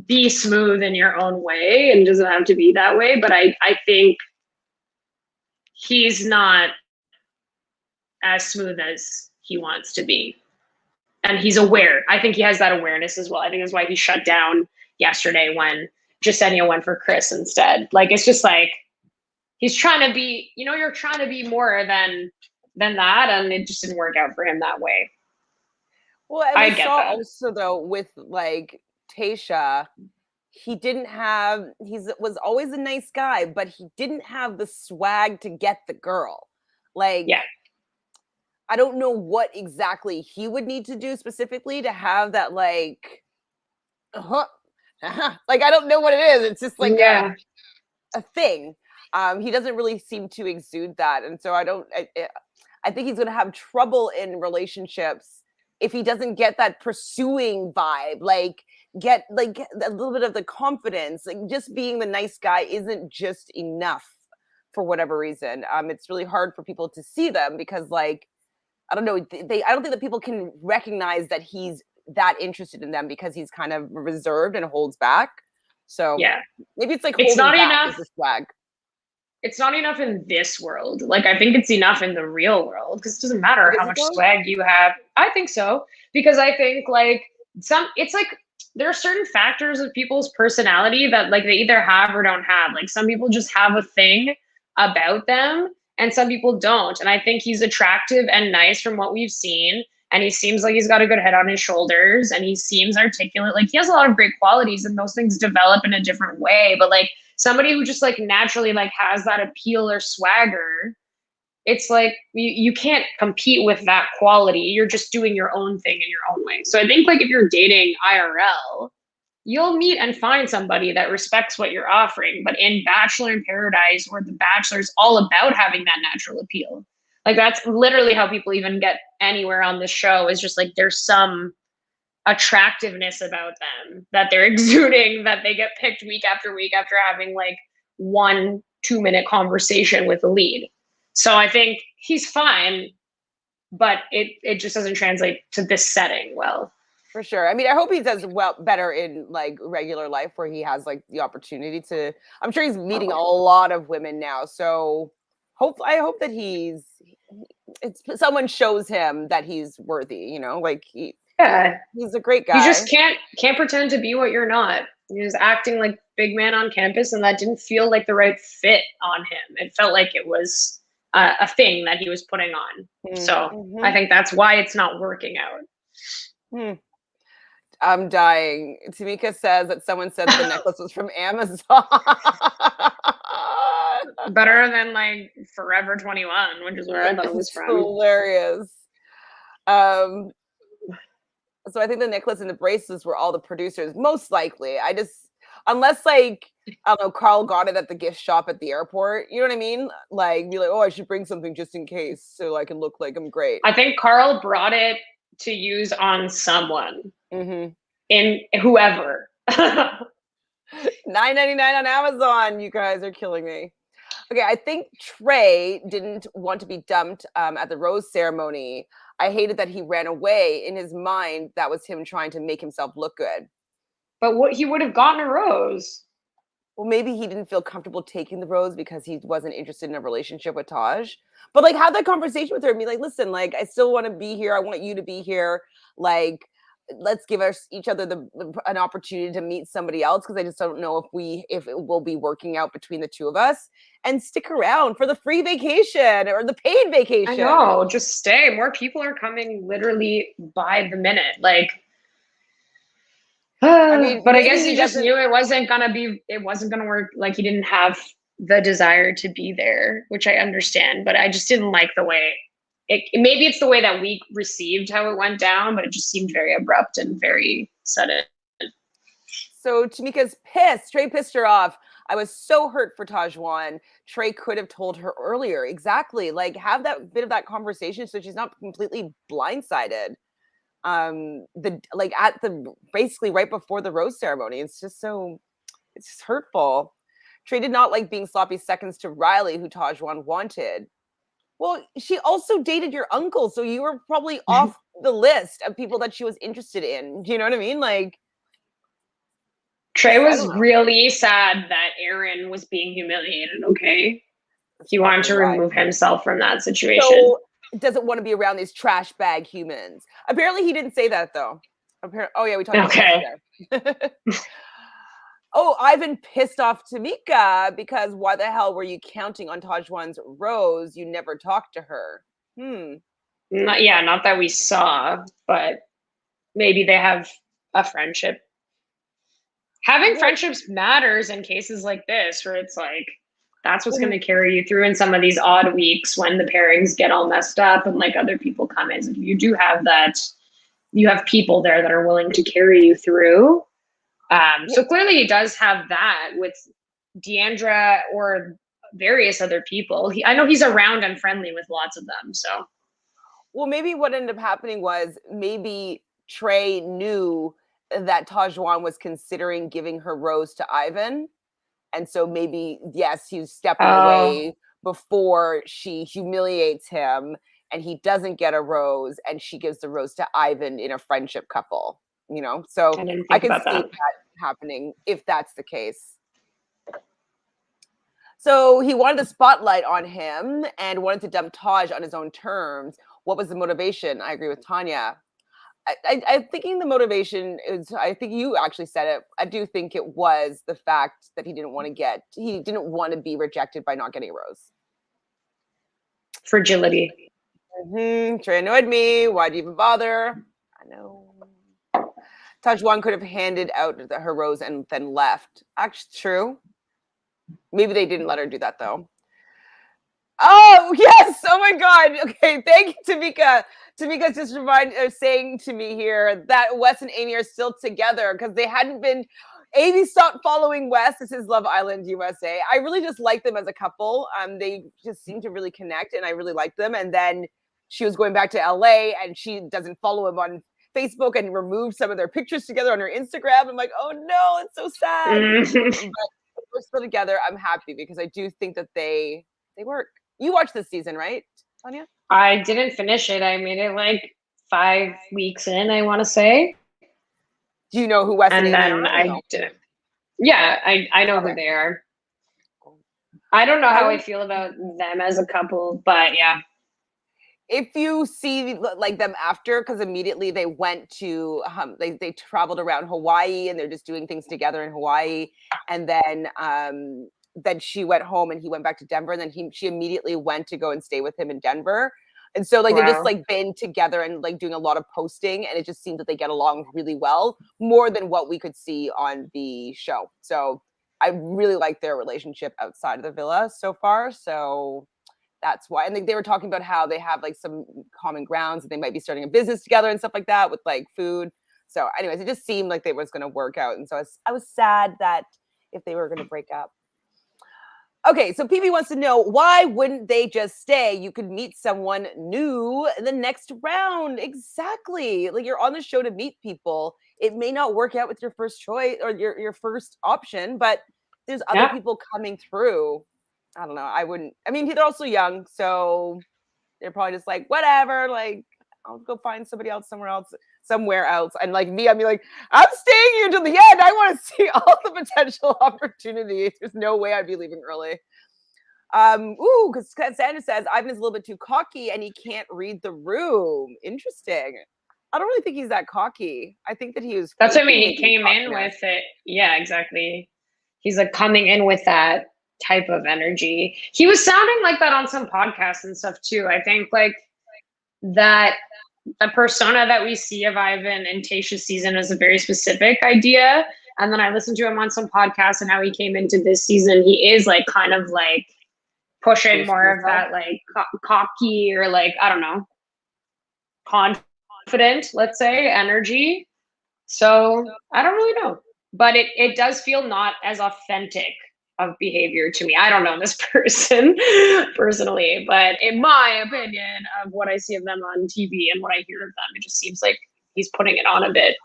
be smooth in your own way and it doesn't have to be that way, but I think he's not as smooth as he wants to be. And he's aware. I think he has that awareness as well. I think that's why he shut down yesterday when Jasenia went for Chris instead. Like it's just like he's trying to be, you're trying to be more than that, and it just didn't work out for him that way. Well, and I we get saw that. also though with like Tasha, he didn't have he's was always a nice guy, but he didn't have the swag to get the girl. Like Yeah. I don't know what exactly he would need to do specifically to have that like like I don't know what it is. It's just like Yeah. a thing. He doesn't really seem to exude that, and so I think he's going to have trouble in relationships if he doesn't get that pursuing vibe. Like get like a little bit of the confidence. Like just being the nice guy isn't just enough for whatever reason. It's really hard for people to see them because like I don't know. I don't think that people can recognize that he's that interested in them because he's kind of reserved and holds back. So Yeah. maybe it's like It's holding not back enough. is the swag. It's not enough in this world. Like I think it's enough in the real world because it doesn't matter Is how it much though? swag you have. I think so because I think like it's like there are certain factors of people's personality that like they either have or don't have. Like some people just have a thing about them and some people don't. And I think he's attractive and nice from what we've seen. And he seems like he's got a good head on his shoulders and he seems articulate. Like he has a lot of great qualities and those things develop in a different way. But like somebody who just like naturally like has that appeal or swagger, it's like you can't compete with that quality. You're just doing your own thing in your own way. So I think like if you're dating IRL, you'll meet and find somebody that respects what you're offering. But in Bachelor in Paradise or The Bachelor is all about having that natural appeal. Like that's literally how people even get anywhere on this show is just like there's some attractiveness about them that they're exuding that they get picked week after week after having like 1 2 minute conversation with the lead. So I think he's fine, but it just doesn't translate to this setting well. For sure. I mean, I hope he does well better in like regular life where he has like the opportunity to I'm sure he's meeting a lot of women now. So I hope that it's someone shows him that he's worthy, like Yeah, he's a great you guy. just can't pretend to be what you're not. He was acting like big man on campus, and that didn't feel like the right fit on him. It felt like it was a thing that he was putting on. So I think that's why it's not working out. Hmm. I'm dying. Tamika says that someone said the necklace was from Amazon. Better than like Forever 21, which is where I thought it was from. Hilarious. So I think the necklace and the bracelets were all the producers, most likely. Unless like I don't know, Karl got it at the gift shop at the airport. You know what I mean? Like be like, oh, I should bring something just in case, so I can look like I'm great. I think Karl brought it to use on someone Mm-hmm. in whoever. $9.99 on Amazon. You guys are killing me. Okay, I think Trey didn't want to be dumped at the rose ceremony. I hated that he ran away. In his mind, that was him trying to make himself look good. But what he would have gotten a rose. Well, maybe he didn't feel comfortable taking the rose because he wasn't interested in a relationship with Taj. But like, have that conversation with her and be like, listen, like, I still want to be here. I want you to be here. Like, let's give us each other an opportunity to meet somebody else, because I just don't know if it will be working out between the two of us. And stick around for the free vacation or the paid vacation. I know, just stay. More people are coming literally by the minute. Like, I mean, but I maybe guess he just knew it wasn't gonna work. Like, he didn't have the desire to be there, which I understand, but I just didn't like the way maybe it's the way that we received how it went down, but it just seemed very abrupt and very sudden. So Tamika's pissed. Trey pissed her off. I was so hurt for Tajwan. Trey could have told her earlier. Exactly. Like, have that bit of that conversation so she's not completely blindsided. Basically right before the rose ceremony. It's just hurtful. Trey did not like being sloppy seconds to Riley, who Tajwan wanted. Well, she also dated your uncle, so you were probably off the list of people that she was interested in. Do you know what I mean? Like, Trey was really sad that Aaron was being humiliated, okay? He wanted to remove himself from that situation. So doesn't want to be around these trash bag humans. Apparently he didn't say that though. Oh yeah, we talked about that. Oh, Ivan pissed off Tamika because why the hell were you counting on Tajwan's rose? You never talked to her. Not that we saw, but maybe they have a friendship. Having friendships matters in cases like this, where it's like, that's what's going to carry you through in some of these odd weeks when the pairings get all messed up and like other people come in. You do have that, you have people there that are willing to carry you through. So clearly he does have that with Deandra or various other people. I know he's around and friendly with lots of them. So, well, maybe what ended up happening was maybe Trey knew that Tajwan was considering giving her rose to Ivan. And so maybe, yes, he's stepping away before she humiliates him and he doesn't get a rose and she gives the rose to Ivan in a friendship couple, you know? So I can see that happening if that's the case. So he wanted the spotlight on him and wanted to dump Taj on his own terms. What was the motivation? I agree with Tanya. I'm thinking the motivation is, I think you actually said it. I do think it was the fact that he didn't want to be rejected by not getting a rose. Fragility. Trey annoyed me. Why'd you even bother? I know. Tajwan could have handed out her rose and then left. Actually, true. Maybe they didn't let her do that though. Oh, yes. Oh my God. Okay. Thank you, Tamika. Tamika's just saying to me here that Wes and Amy are still together because they hadn't been. Amy stopped following Wes. This is Love Island USA. I really just like them as a couple. They just seem to really connect and I really like them. And then she was going back to LA and she doesn't follow him on Facebook and removed some of their pictures together on her Instagram. I'm like, oh no, it's so sad. But we're still together. I'm happy because I do think that they work. You watched this season, right, Tanya? I didn't finish it. I made it like 5 weeks in, I want to say. Do you know who Wes and Amy then are? I didn't. Yeah, I know who they are. I don't know how I feel about them as a couple, but yeah. If you see like them after, because immediately they went to they traveled around Hawaii and they're just doing things together in Hawaii, and then she went home and he went back to Denver, and then she immediately went to go and stay with him in Denver. And so like they just like been together and like doing a lot of posting, and it just seems that they get along really well, more than what we could see on the show. So I really like their relationship outside of the villa so far. So that's why. And they were talking about how they have like some common grounds and they might be starting a business together and stuff like that with like food. So anyways, it just seemed like they was going to work out. And so I was sad that if they were going to break up. Okay, so PB wants to know, why wouldn't they just stay? You could meet someone new in the next round. Exactly. Like, you're on the show to meet people. It may not work out with your first choice or your first option, but there's other people coming through. I don't know. I wouldn't. I mean, they're also young, so they're probably just like, whatever. Like, I'll go find somebody else somewhere else. And like me, I'd be like, I'm staying here till the end. I want to see all the potential opportunities. There's no way I'd be leaving early. Because Sandra says Ivan is a little bit too cocky and he can't read the room. Interesting. I don't really think he's that cocky. I think that he was. That's what I mean. He came in with it. Yeah, exactly. He's like coming in with that type of energy. He was sounding like that on some podcasts and stuff too. I think like that the persona that we see of Ivan in Tayshia's season is a very specific idea. And then I listened to him on some podcasts and how he came into this season. He is like kind of like pushing more of that like cocky or like, I don't know, confident, let's say, energy. So I don't really know. But it does feel not as authentic of behavior to me. I don't know this person personally, but in my opinion of what I see of them on TV and what I hear of them, it just seems like he's putting it on a bit.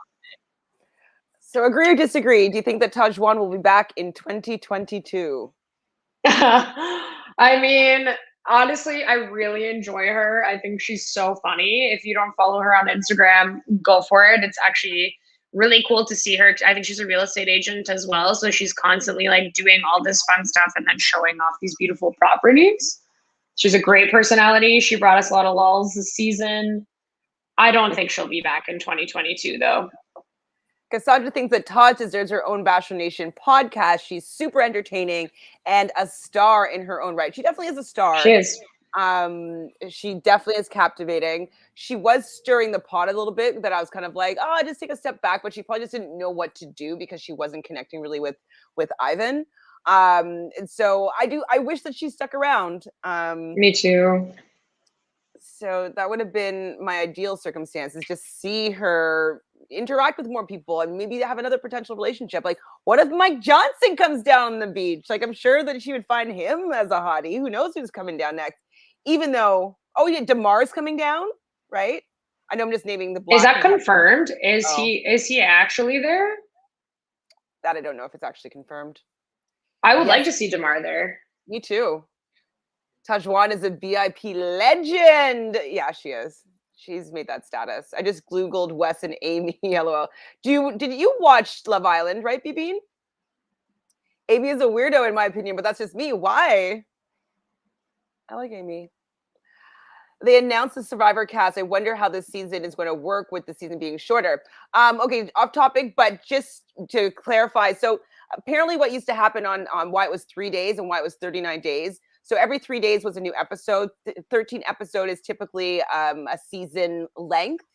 So agree or disagree? Do you think that Tajwan will be back in 2022? I mean, honestly, I really enjoy her. I think she's so funny. If you don't follow her on Instagram, go for it. It's actually really cool to see her. I think she's a real estate agent as well. So she's constantly like doing all this fun stuff and then showing off these beautiful properties. She's a great personality. She brought us a lot of lulls this season. I don't think she'll be back in 2022 though. Cassandra thinks that Taj deserves her own Bachelor Nation podcast. She's super entertaining and a star in her own right. She definitely is a star. She is. She definitely is captivating. She was stirring the pot a little bit, that I was kind of like, oh, just take a step back, but she probably just didn't know what to do because she wasn't connecting really with Ivan. And so I wish that she stuck around. Me too. So that would have been my ideal circumstances, just see her interact with more people and maybe have another potential relationship. Like, what if Mike Johnson comes down on the beach? Like, I'm sure that she would find him as a hottie. Who knows who's coming down next? Even though, oh yeah, Damar's coming down, right? I know I'm just naming the. Is that confirmed? Is he actually there? That I don't know if it's actually confirmed. I would like to see Damar there. Me too. Tajwan is a BIP legend. Yeah, she is. She's made that status. I just Googled Wes and Amy. LOL. Did you watch Love Island, right, Bibine? Amy is a weirdo in my opinion, but that's just me. Why? I like Amy. They announced the Survivor cast. I wonder how this season is going to work with the season being shorter. Okay, off topic, but just to clarify. So apparently what used to happen on why it was 3 days and why it was 39 days. So every 3 days was a new episode. 13 episode is typically a season length.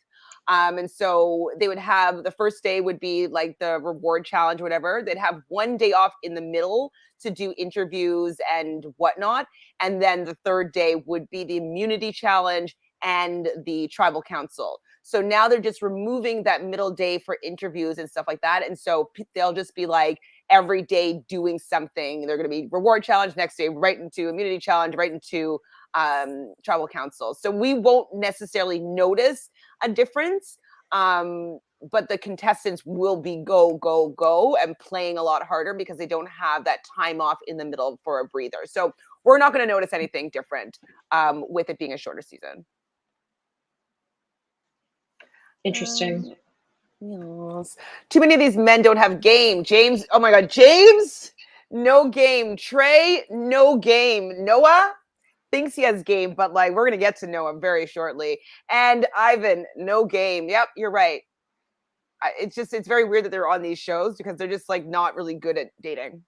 And so they would have, the first day would be like the reward challenge, whatever. They'd have 1 day off in the middle to do interviews and whatnot. And then the third day would be the immunity challenge and the tribal council. So now they're just removing that middle day for interviews and stuff like that. And so they'll just be like every day doing something. They're going to be reward challenge, next day right into immunity challenge, right into tribal council. So we won't necessarily notice a difference, but the contestants will be go and playing a lot harder because they don't have that time off in the middle for a breather. So we're not going to notice anything different with it being a shorter season. Interesting. Yes. Too many of these men don't have game. James, oh my God, James, no game. Trey, no game. Noah thinks he has game, but like we're gonna get to know him very shortly. And Ivan, no game. Yep, you're right. It's very weird that they're on these shows because they're just like not really good at dating,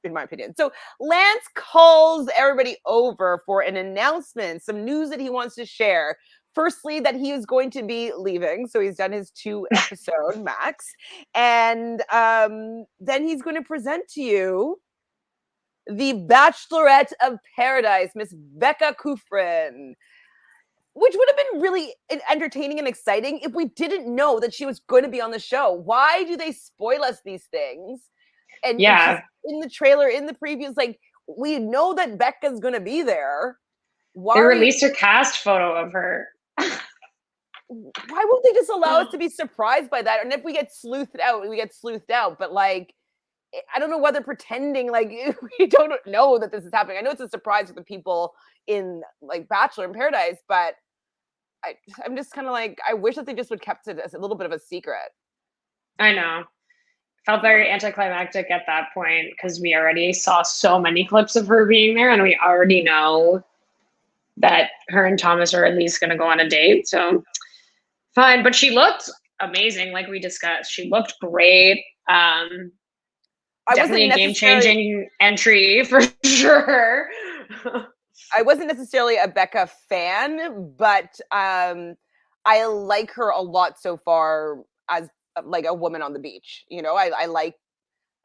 in my opinion. So Lance calls everybody over for an announcement, some news that he wants to share. Firstly, that he is going to be leaving. So he's done his 2 episode max. And then he's going to present to you the Bachelorette of Paradise, Miss Becca Kufrin, which would have been really entertaining and exciting if we didn't know that she was going to be on the show. Why do they spoil us these things? And yeah, in the trailer, in the previews, like we know that Becca's gonna be there. They Why released a cast photo of her. why won't they just allow us to be surprised by that? And if we get sleuthed out, we get sleuthed out. But like, I don't know whether pretending like we don't know that this is happening. I know it's a surprise to the people in like Bachelor in Paradise, but I'm just kind of like, I wish that they just would kept it as a little bit of a secret. I know. Felt very anticlimactic at that point because we already saw so many clips of her being there, and we already know that her and Thomas are at least going to go on a date. So fine, but she looked amazing, like we discussed. She looked great. Definitely a game-changing entry for sure. I wasn't necessarily a Becca fan, but I like her a lot so far as like a woman on the beach. You know, I like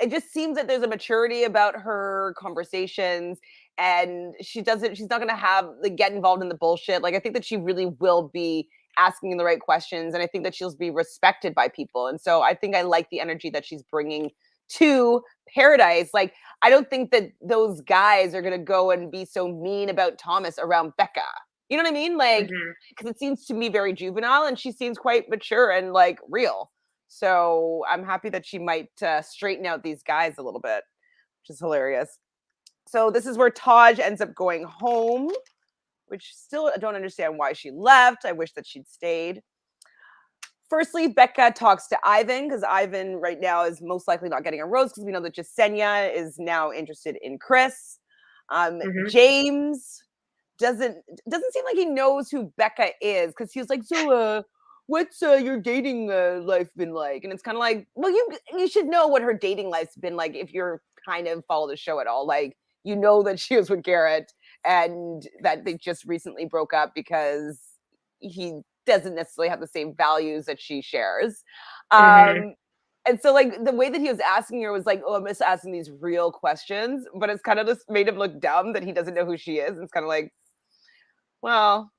it. Just seems that there's a maturity about her conversations, and she's not going to have like get involved in the bullshit. Like I think that she really will be asking the right questions, and I think that she'll be respected by people. And so I think I like the energy that she's bringing to Paradise. Like I don't think that those guys are going to go and be so mean about Thomas around Becca. You know what I mean? Like, because it seems to me very juvenile, and she seems quite mature and like real. So I'm happy that she might straighten out these guys a little bit, which is hilarious. So this is where Taj ends up going home, which still I don't understand why she left. I wish that she'd stayed. Firstly, Becca talks to Ivan because Ivan right now is most likely not getting a rose because we know that Jasenia is now interested in Chris. James doesn't seem like he knows who Becca is because he was like, so what's your dating life been like? And it's kind of like, well, you should know what her dating life's been like if you're kind of follow the show at all. Like, you know that she was with Garrett and that they just recently broke up because he doesn't necessarily have the same values that she shares. And so like the way that he was asking her was like, oh, I'm just asking these real questions, but it's kind of just made him look dumb that he doesn't know who she is. And it's kind of like, well,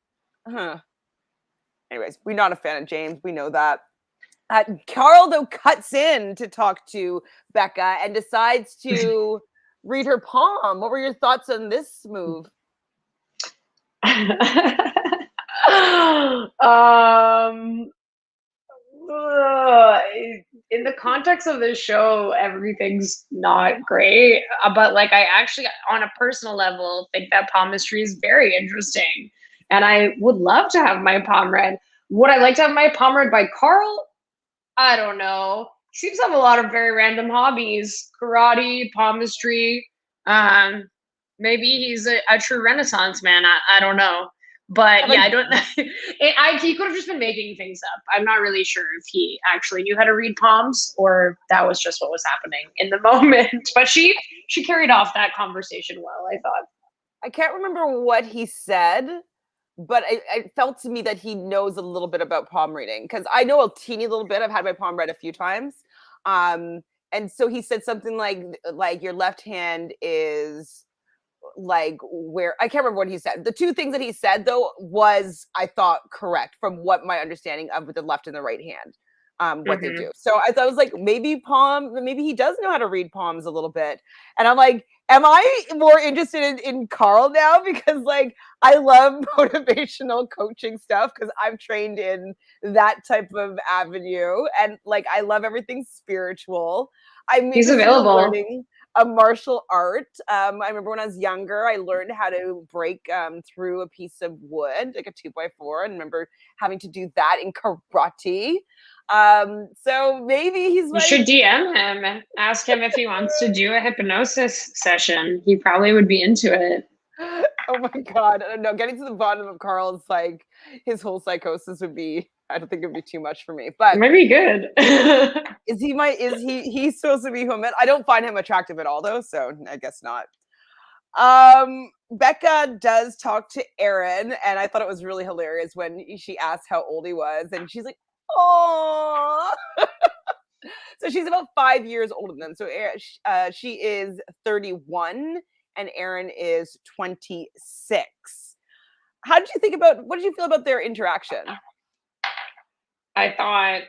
anyways, we're not a fan of James. We know that. Karl, though, cuts in to talk to Becca and decides to read her palm. What were your thoughts on this move? In the context of this show, everything's not great. But like, I actually, on a personal level, think that palmistry is very interesting, and I would love to have my palm read. Would I like to have my palm read by Karl? I don't know. He seems to have a lot of very random hobbies: karate, palmistry. Maybe he's a true Renaissance man. I don't know. But yeah, I don't know. He could have just been making things up. I'm not really sure if he actually knew how to read palms or that was just what was happening in the moment. But she carried off that conversation well, I thought. I can't remember what he said, but it felt to me that he knows a little bit about palm reading because I know a teeny little bit. I've had my palm read a few times. And so he said something like your left hand is like where I can't remember what he said. The two things that he said though was I thought correct from what my understanding of the left and the right hand, what they do. So I thought it was like maybe he does know how to read palms a little bit. And I'm like, am I more interested in Karl now? Because like I love motivational coaching stuff because I've trained in that type of avenue and like I love everything spiritual. He's available. Learning a martial art. I remember when I was younger, I learned how to break through a piece of wood, like a 2x4, and remember having to do that in karate. So maybe he's You should DM him, ask him if he wants to do a hypnosis session. He probably would be into it. Oh my God. I don't know. Getting to the bottom of Karl's, like, his whole psychosis would be, I don't think it would be too much for me. But maybe good. he's supposed to be who I don't find him attractive at all, though, so I guess not. Becca does talk to Aaron, and I thought it was really hilarious when she asked how old he was, and she's like, oh. So she's about 5 years older than him. So she is 31 and Aaron is 26. What did you feel about their interaction? I thought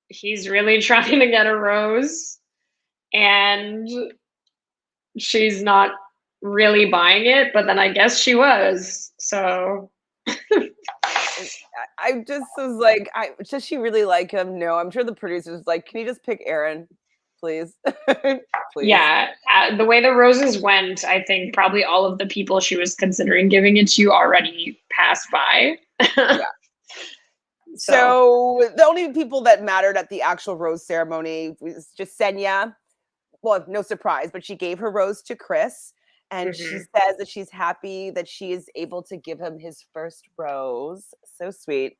he's really trying to get a rose and she's not really buying it, but then I guess she was. So I just was like, does she really like him? No, I'm sure the producer's like, can you just pick Aaron, please? Please. yeah, the way the roses went, I think probably all of the people she was considering giving it to already passed by. Yeah. So the only people that mattered at the actual rose ceremony was just Senya. Well, no surprise, but she gave her rose to Chris. And she says that she's happy that she is able to give him his first rose. So sweet.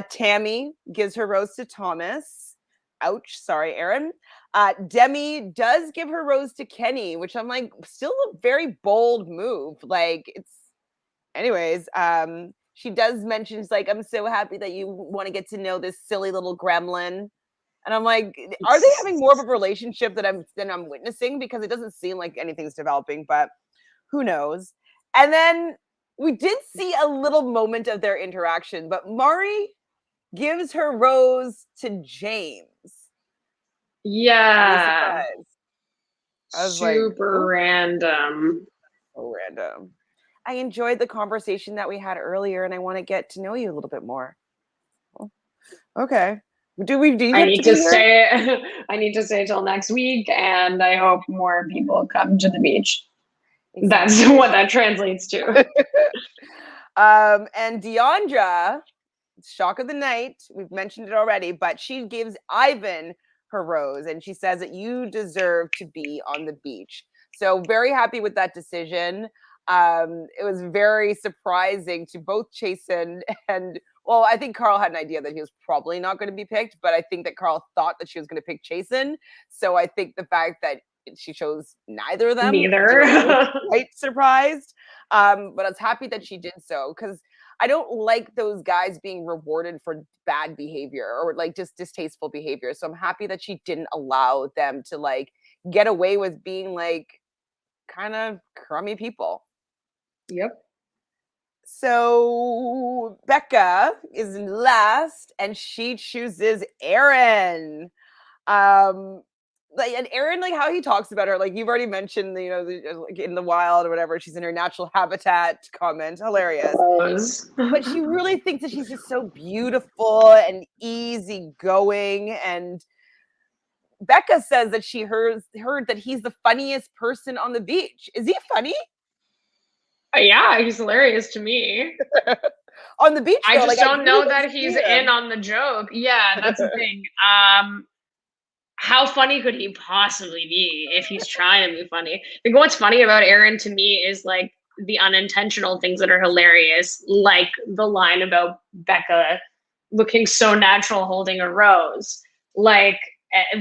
Tammy gives her rose to Thomas. Ouch, sorry, Aaron. Demi does give her rose to Kenny, which I'm like, still a very bold move. Like, it's, anyways. She does mention, she's like, I'm so happy that you want to get to know this silly little gremlin. And I'm like, are they having more of a relationship that I'm witnessing? Because it doesn't seem like anything's developing, but who knows? And then we did see a little moment of their interaction, but Mari gives her rose to James. Yeah. I was Super like, random. so random. I enjoyed the conversation that we had earlier, and I want to get to know you a little bit more. Okay. Do you I get need to to be here? stay. I need to stay till next week, and I hope more people come to the beach. Exactly. That's what that translates to. And Deandra, shock of the night, we've mentioned it already, but she gives Ivan her rose and she says that you deserve to be on the beach. So very happy with that decision. It was very surprising to both Chasen and, well, I think Karl had an idea that he was probably not going to be picked, but I think that Karl thought that she was going to pick Chasen. So I think the fact that she chose neither of them, Neither. quite surprised. But I was happy that she did so because I don't like those guys being rewarded for bad behavior or like just distasteful behavior. So I'm happy that she didn't allow them to like get away with being like kind of crummy people. Yep. So Becca is last and she chooses Aaron. Like, and Aaron, like how he talks about her, like you've already mentioned, like in the wild or whatever, she's in her natural habitat comment, hilarious. But she really thinks that she's just so beautiful and easygoing. And Becca says that she heard that he's the funniest person on the beach. Is he funny? Yeah, he's hilarious to me. On the beach, I though, just like don't know that see he's him. in on the joke. Yeah, that's the thing. How funny could he possibly be if he's trying to be funny? I think what's funny about Aaron to me is like the unintentional things that are hilarious, like the line about Becca looking so natural holding a rose, like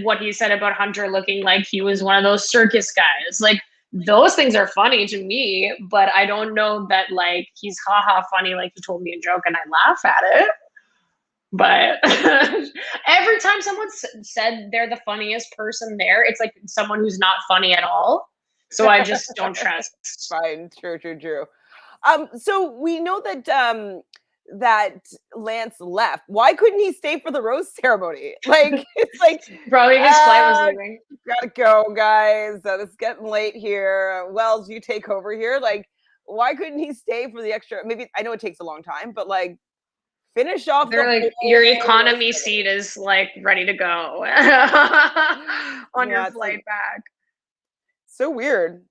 what he said about Hunter looking like he was one of those circus guys. Like those things are funny to me, but I don't know that like he's haha funny like he told me a joke and I laugh at it. But every time someone said they're the funniest person there, it's like someone who's not funny at all. So I just don't trust. Fine, true. So we know that that Lance left. Why couldn't he stay for the rose ceremony? Like it's like Probably his flight was leaving. Gotta go, guys. It's getting late here. Wells, you take over here. Like, why couldn't he stay for the extra? Maybe I know it takes a long time, but like finish off They're the like your economy seat is like ready to go on your flight back. So weird.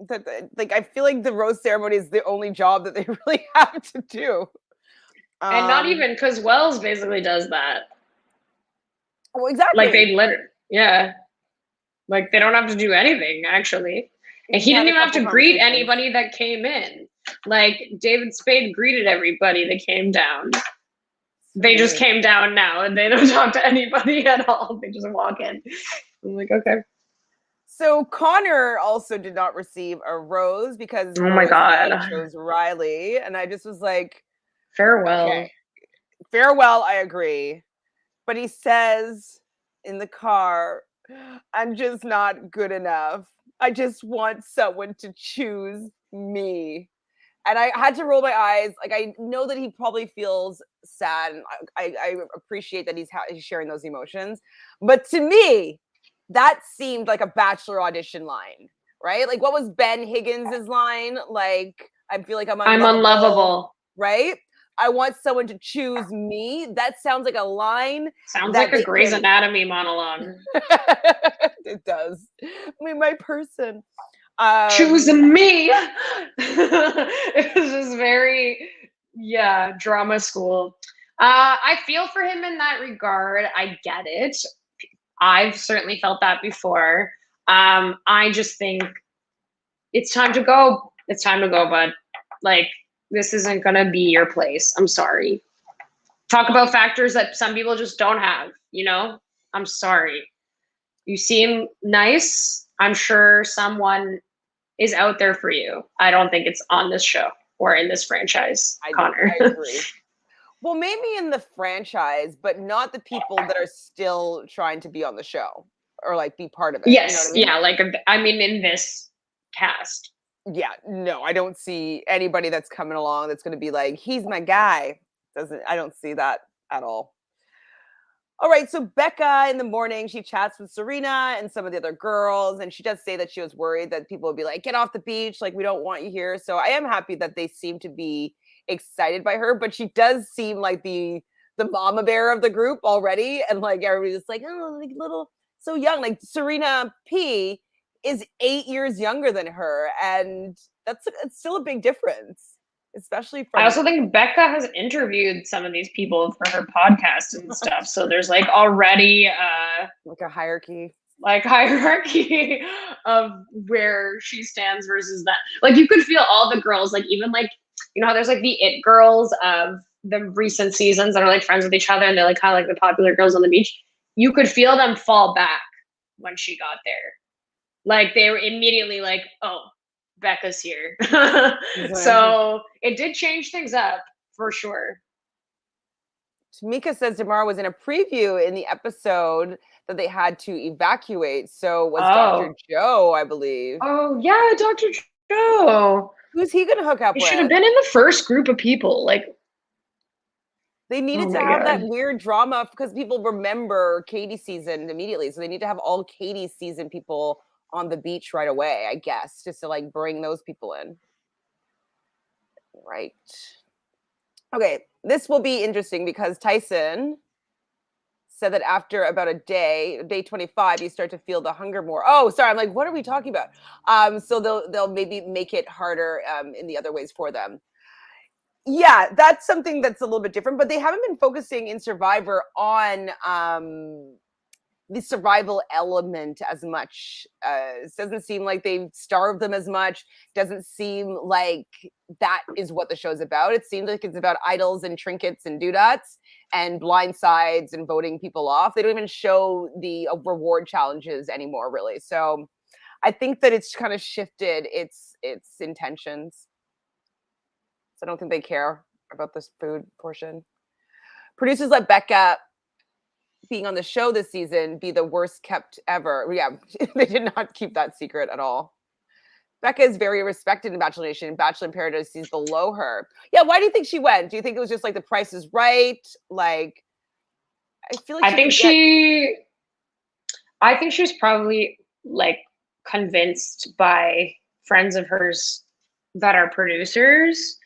That like I feel like the rose ceremony is the only job that they really have to do. And not even because Wells basically does that. Well, exactly. Like yeah. Like they don't have to do anything actually. And he didn't even have to greet anybody that came in. Like David Spade greeted everybody that came down. They just came down now and they don't talk to anybody at all. They just walk in. I'm like, okay. So Conor also did not receive a rose because oh my god, chose Riley, and I just was like, farewell. Okay. Farewell, I agree. But he says in the car, I'm just not good enough. I just want someone to choose me. And I had to roll my eyes. Like I know that he probably feels sad, and I appreciate that he's sharing those emotions. But to me, that seemed like a Bachelor audition line. right? Like, what was Ben Higgins's line? Like, I feel like I'm I'm unlovable, unlovable. right? I want someone to choose me. That sounds like a line Sounds that like a they Grey's could. Anatomy monologue. It does. I mean, my person. Choose me. It was just very, yeah, drama school. I feel for him in that regard. I get it. I've certainly felt that before. I just think it's time to go. It's time to go, bud. Like, this isn't gonna be your place. I'm sorry. Talk about factors that some people just don't have, you know? I'm sorry. You seem nice. I'm sure someone is out there for you. I don't think it's on this show or in this franchise, Connor. I agree. Well, maybe in the franchise, but not the people that are still trying to be on the show or like be part of it. You know Yes, what I mean? yeah, like I mean in this cast. Yeah, no, I don't see anybody that's coming along that's going to be like, he's my guy. I don't see that at all. All right, so Becca in the morning, she chats with Serena and some of the other girls, and she does say that she was worried that people would be like, get off the beach, like, we don't want you here. So I am happy that they seem to be excited by her, but she does seem like the mama bear of the group already. And like everybody's just like, oh, like little so young. Like Serena P is 8 years younger than her, and it's still a big difference, especially I from also think Becca has interviewed some of these people for her podcast and stuff. So there's like already like a hierarchy. like hierarchy of where she stands versus that. Like you could feel all the girls, like even like, you know how there's like the it girls of the recent seasons that are like friends with each other and they're like kind of like the popular girls on the beach. You could feel them fall back when she got there. Like they were immediately like, oh, Becca's here. So it did change things up for sure. Tamika says Damara was in a preview in the episode that they had to evacuate. So was Dr. Joe, I believe. Oh yeah, Dr. Joe. Who's he gonna hook up He with? should have been in the first group of people. Like they needed to have that weird drama because people remember Katie's season immediately. So they need to have all Katie's season people on the beach right away, I guess, just to like bring those people in. Right. Okay, this will be interesting because Tyson said that after about a day 25, you start to feel the hunger more. Oh, sorry, I'm like, what are we talking about? So they'll maybe make it harder in the other ways for them. Yeah, that's something that's a little bit different, but they haven't been focusing in Survivor on the survival element as much. It doesn't seem like they've starved them as much. Doesn't seem like that is what the show's about. It seems like it's about idols and trinkets and doodads and blind sides and voting people off. They don't even show the reward challenges anymore, really. So I think that it's kind of shifted its intentions. So I don't think they care about this food portion. Producers let Becca being on the show this season be the worst kept ever. Yeah, they did not keep that secret at all. Becca is very respected in Bachelor Nation. Bachelor in Paradise sees below her. Yeah, why do you think she went? Do you think it was just like the Price is Right? Like, I feel like I think she was probably like convinced by friends of hers that are producers.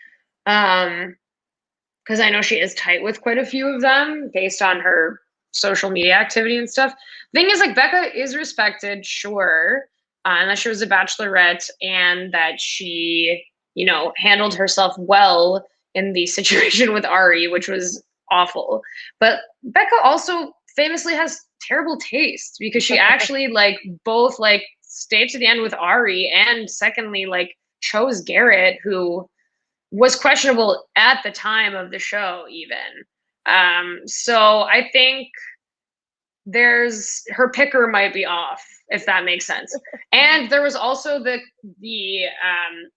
Because I know she is tight with quite a few of them based on her social media activity and stuff. Thing is, like, Becca is respected, sure, and that she was a bachelorette and that she, you know, handled herself well in the situation with Ari, which was awful. But Becca also famously has terrible taste because she actually like both like stayed to the end with Ari and secondly like chose Garrett, who was questionable at the time of the show even. So I think her picker might be off, if that makes sense. And there was also the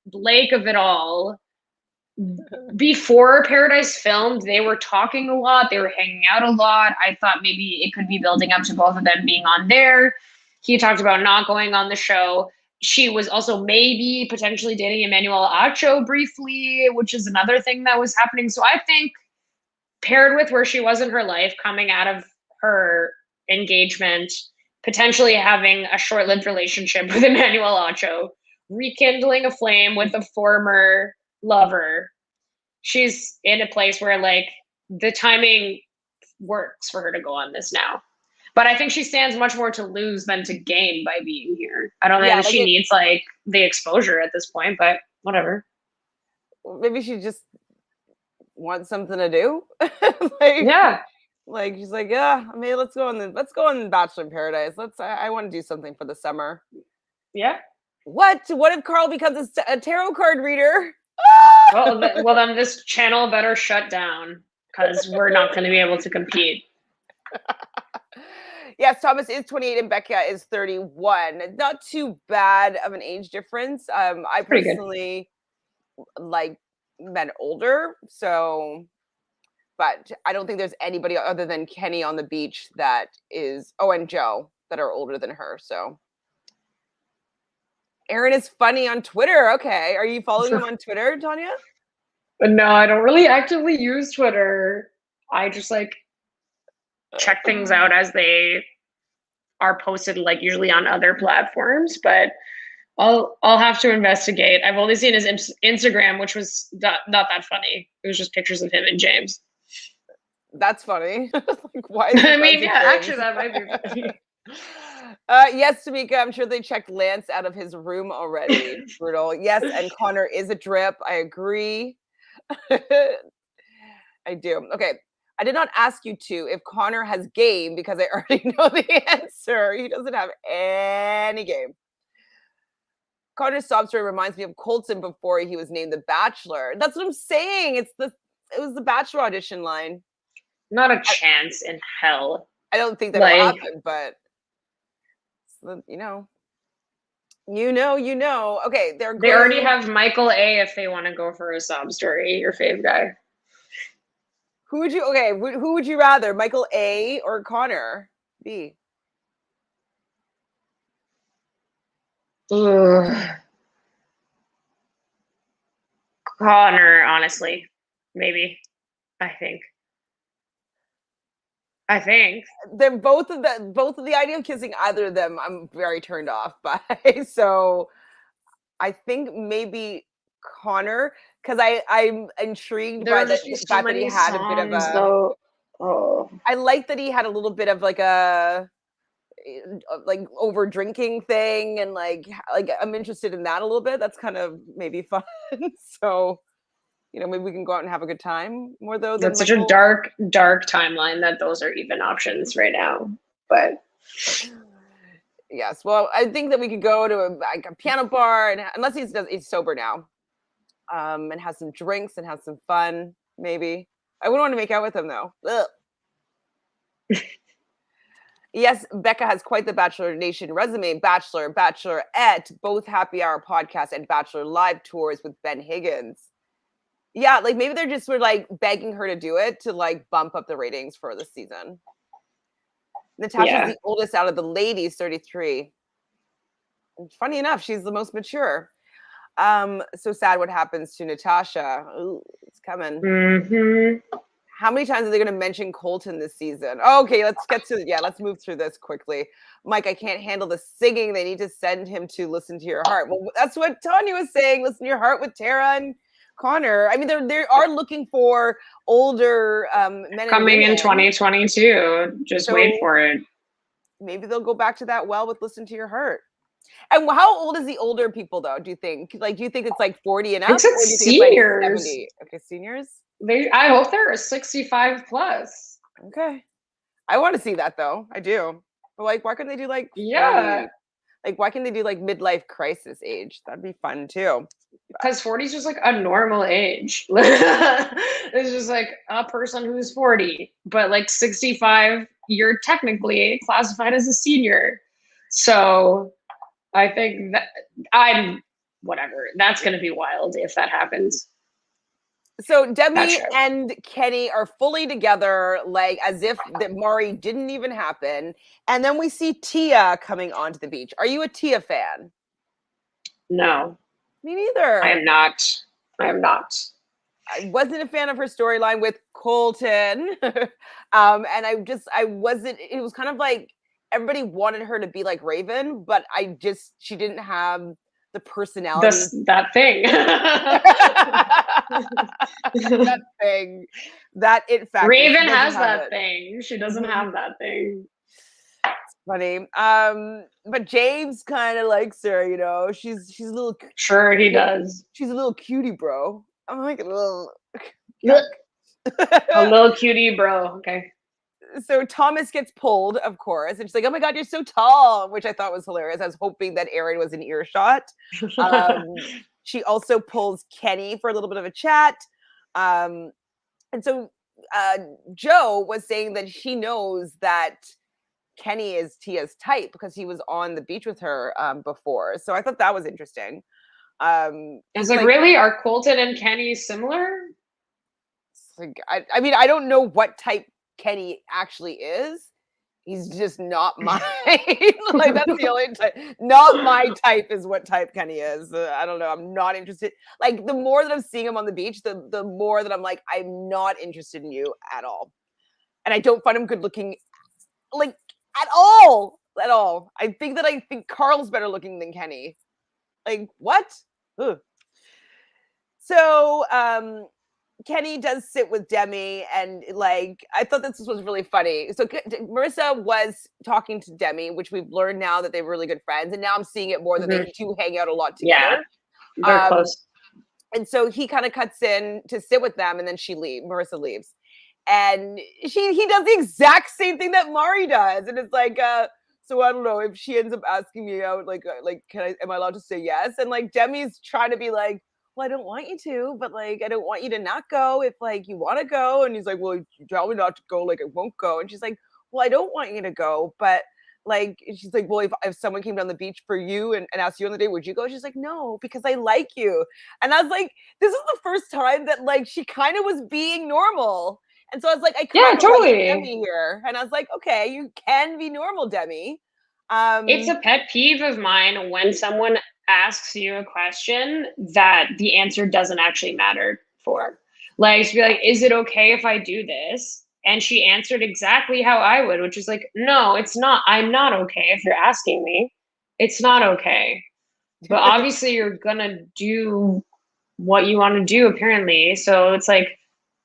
Blake of it all. Before Paradise filmed, they were talking a lot, they were hanging out a lot. I thought maybe it could be building up to both of them being on there. He talked about not going on the show. She was also maybe potentially dating Emmanuel Acho briefly, which is another thing that was happening. So I think paired with where she was in her life coming out of her engagement, potentially having a short-lived relationship with Emmanuel Acho, rekindling a flame with a former lover. She's in a place where like the timing works for her to go on this now. But I think she stands much more to lose than to gain by being here. I don't think that she needs like the exposure at this point, but whatever. Maybe she just wants something to do. Yeah. Like she's like, yeah, I mean, let's go in Bachelor in Paradise. I want to do something for the summer. Yeah. What if Karl becomes a tarot card reader? Well, then this channel better shut down because we're not going to be able to compete. Yes, Thomas is 28 and Becca is 31. Not too bad of an age difference. I personally like men older, so, but I don't think there's anybody other than Kenny on the beach that is, and Joe, that are older than her. So Aaron is funny on Twitter. Okay. Are you following him on Twitter, Tanya? No, I don't really actively use Twitter. I just like check things out as they are posted, like usually on other platforms, but I'll have to investigate. I've only seen his Instagram, which was not that funny. It was just pictures of him and James. That's funny. Like, why? I mean, yeah, actually, that might be funny. Yes, Tamika, I'm sure they checked Lance out of his room already. Brutal. Yes, and Conor is a drip. I agree. I do. Okay. I did not ask you to if Conor has game because I already know the answer. He doesn't have any game. Conor's sob story reminds me of Colton before he was named the Bachelor. That's what I'm saying. It was the Bachelor audition line. Not a chance in hell. I don't think that will happen, but you know. Okay, they already have Michael A if they want to go for a sob story, your fave guy. Who would you rather, Michael A or Conor B? Ugh. Conor, honestly, maybe. I think they're both of the idea of kissing either of them I'm very turned off by. So I think maybe Conor, because I'm intrigued by the fact that he had a bit of a I like that he had a little bit of like a over drinking thing, and like I'm interested in that a little bit. That's kind of maybe fun. So maybe we can go out and have a good time more though. That's such a dark timeline that those are even options right now. But yes, well, I think that we could go to a piano bar, and unless he's sober now, and have some drinks and have some fun. Maybe I wouldn't want to make out with him though. Yes, Becca has quite the Bachelor Nation resume. Bachelor, Bachelorette, both happy hour podcasts, and Bachelor live tours with Ben Higgins. Yeah, like maybe they're just like begging her to do it to like bump up the ratings for the season. Natasha's the oldest out of the ladies, 33. And funny enough, she's the most mature. So sad what happens to Natasha. Ooh, it's coming. Mm-hmm. How many times are they going to mention Colton this season? Okay, let's move through this quickly. Mike, I can't handle the singing. They need to send him to Listen to Your Heart. Well, that's what Tanya was saying. Listen to Your Heart with Tara and Conor. I mean, they are looking for older men coming in 2022. Just wait for it. Maybe they'll go back to that well with Listen to Your Heart. And how old is the older people though? Do you think? Like, do you think it's like 40 and up? Or do you think seniors. It's like 70? Okay, seniors. I hope they're 65 plus. Okay, I want to see that though. I do. But like, why couldn't they do like 40? Like, why can't they do like midlife crisis age? That'd be fun too. Because 40 is just like a normal age. It's just like a person who's 40, but like 65, you're technically classified as a senior. So I think that whatever. That's going to be wild if that happens. So Demi and Kenny are fully together, like as if that Maury didn't even happen. And then we see Tia coming onto the beach. Are you a Tia fan? No. Me neither. I am not. I I wasn't a fan of her storyline with Colton. And I wasn't, it was kind of like everybody wanted her to be like Raven, but she didn't have the personality. That thing. That thing. That it factor. Raven has that thing. She doesn't have that thing. Funny. But James kind of likes her, you know. She's a little. Sure, he does. She's a little cutie, bro. I'm like a little. A little cutie, bro. Okay. So Thomas gets pulled, of course, and she's like, "Oh my god, you're so tall," which I thought was hilarious. I was hoping that Aaron was in earshot. She also pulls Kenny for a little bit of a chat, and so Joe was saying that she knows that Kenny is Tia's type because he was on the beach with her before. So I thought that was interesting. It's like, really, are Colton and Kenny similar? Like, I mean, I don't know what type Kenny actually is. He's just not mine. Like, that's the only type. Not my type is what type Kenny is. I don't know. I'm not interested. Like, the more that I'm seeing him on the beach, the more that I'm like, I'm not interested in you at all. And I don't find him good looking, like, at all. At all. I think Karl's better looking than Kenny. Like, what? Ugh. So, Kenny does sit with Demi, and like I thought this was really funny. So Marissa was talking to Demi, which we've learned now that they're really good friends, and now I'm seeing it more that they do hang out a lot together. Yeah, they're close. And so he kind of cuts in to sit with them, and then Marissa leaves, and he does the exact same thing that Mari does, and it's like, so I don't know if she ends up asking me out, like am I allowed to say yes? And like Demi's trying to be like, well, I don't want you to, but like, I don't want you to not go if like you want to go. And he's like, well, you tell me not to go, like I won't go. And she's like, well, I don't want you to go, but like, she's like, well, if someone came down the beach for you and asked you on the day, would you go? She's like, no, because I like you. And I was like, this is the first time that like she kind of was being normal. And so I was like, I kind of like Demi here. And I was like, okay, you can be normal, Demi. It's a pet peeve of mine when someone asks you a question that the answer doesn't actually matter for. Like, to be like, is it okay if I do this? And she answered exactly how I would, which is like, no, it's not. I'm not okay if you're asking me. It's not okay. But obviously you're going to do what you want to do, apparently. So it's like,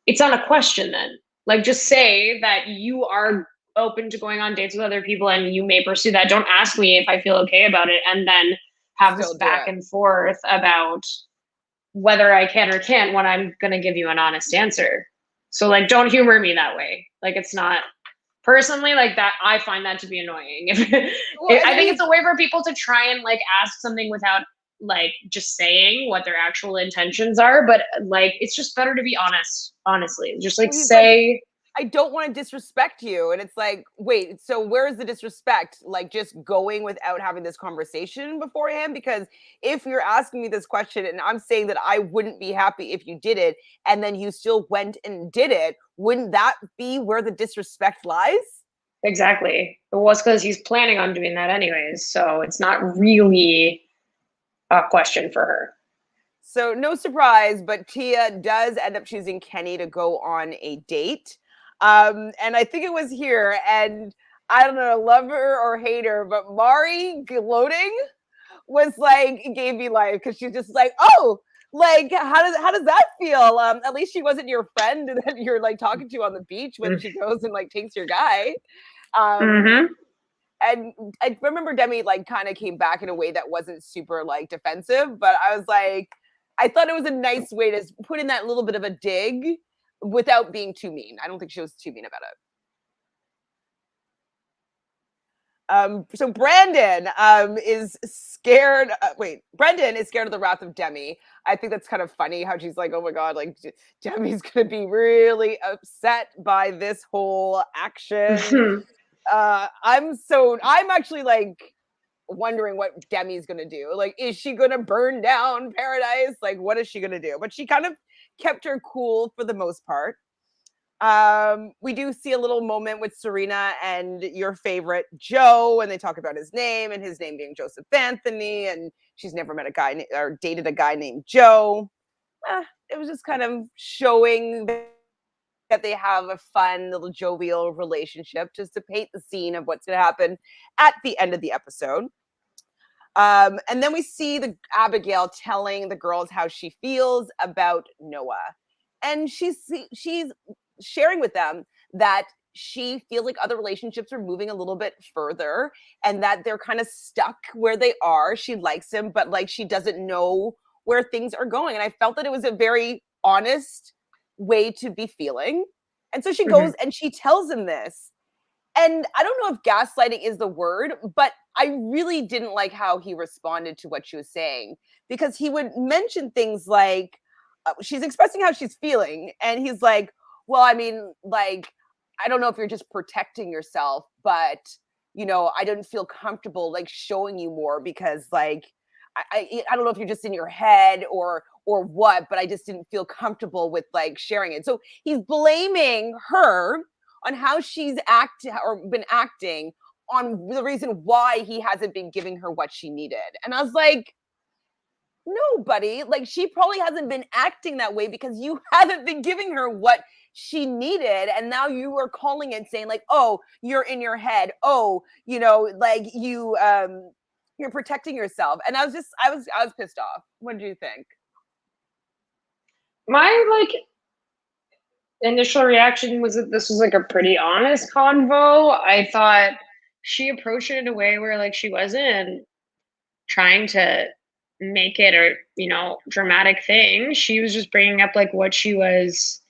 it's not a question then. Like, just say that you are open to going on dates with other people and you may pursue that. Don't ask me if I feel okay about it and then have this back and forth about whether I can or can't when I'm going to give you an honest answer. So like, don't humor me that way. Like, it's not personally like that. I find that to be annoying. I think it's a way for people to try and like ask something without like just saying what their actual intentions are. But like, it's just better to be honest, honestly. Just like say, I don't want to disrespect you. And it's like, wait, so where's the disrespect? Like just going without having this conversation beforehand? Because if you're asking me this question and I'm saying that I wouldn't be happy if you did it, and then you still went and did it, wouldn't that be where the disrespect lies? Exactly. It was because he's planning on doing that anyways. So it's not really a question for her. So no surprise, but Tia does end up choosing Kenny to go on a date. And I think it was here, and I don't know, love her or hate her, but Mari gloating was like, it gave me life because she's just like, oh, like how does that feel? At least she wasn't your friend that you're like talking to on the beach when she goes and like takes your guy. And I remember Demi like kind of came back in a way that wasn't super like defensive, but I was like, I thought it was a nice way to put in that little bit of a dig without being too mean. I don't think she was too mean about it. So Brandon is scared. Brendan is scared of the wrath of Demi. I think that's kind of funny how she's like, oh my God, like Demi's going to be really upset by this whole action. I'm actually like wondering what Demi's going to do. Like, is she going to burn down paradise? Like, what is she going to do? But she kind of kept her cool for the most part. We do see a little moment with Serena and your favorite Joe, and they talk about his name and his name being Joseph Anthony, and she's never met a guy or dated a guy named Joe. It was just kind of showing that they have a fun little jovial relationship just to paint the scene of what's going to happen at the end of the episode. And then we see Abigail telling the girls how she feels about Noah. And she's sharing with them that she feels like other relationships are moving a little bit further and that they're kind of stuck where they are. She likes him, but like she doesn't know where things are going. And I felt that it was a very honest way to be feeling. And so she goes and she tells him this. And I don't know if gaslighting is the word, but I really didn't like how he responded to what she was saying, because he would mention things like, she's expressing how she's feeling. And he's like, well, I mean, like, I don't know if you're just protecting yourself, but, you know, I didn't feel comfortable like showing you more because like, I don't know if you're just in your head or what, but I just didn't feel comfortable with like sharing it. So he's blaming her on how she's acted or been acting on the reason why he hasn't been giving her what she needed. And I was like, no, buddy, like she probably hasn't been acting that way because you haven't been giving her what she needed. And now you are calling it saying like, oh, you're in your head. Oh, you know, like you're protecting yourself. And I was pissed off. What do you think? My like initial reaction was that this was like a pretty honest convo. I thought she approached it in a way where like she wasn't trying to make it or, you know, dramatic thing. She was just bringing up like what she was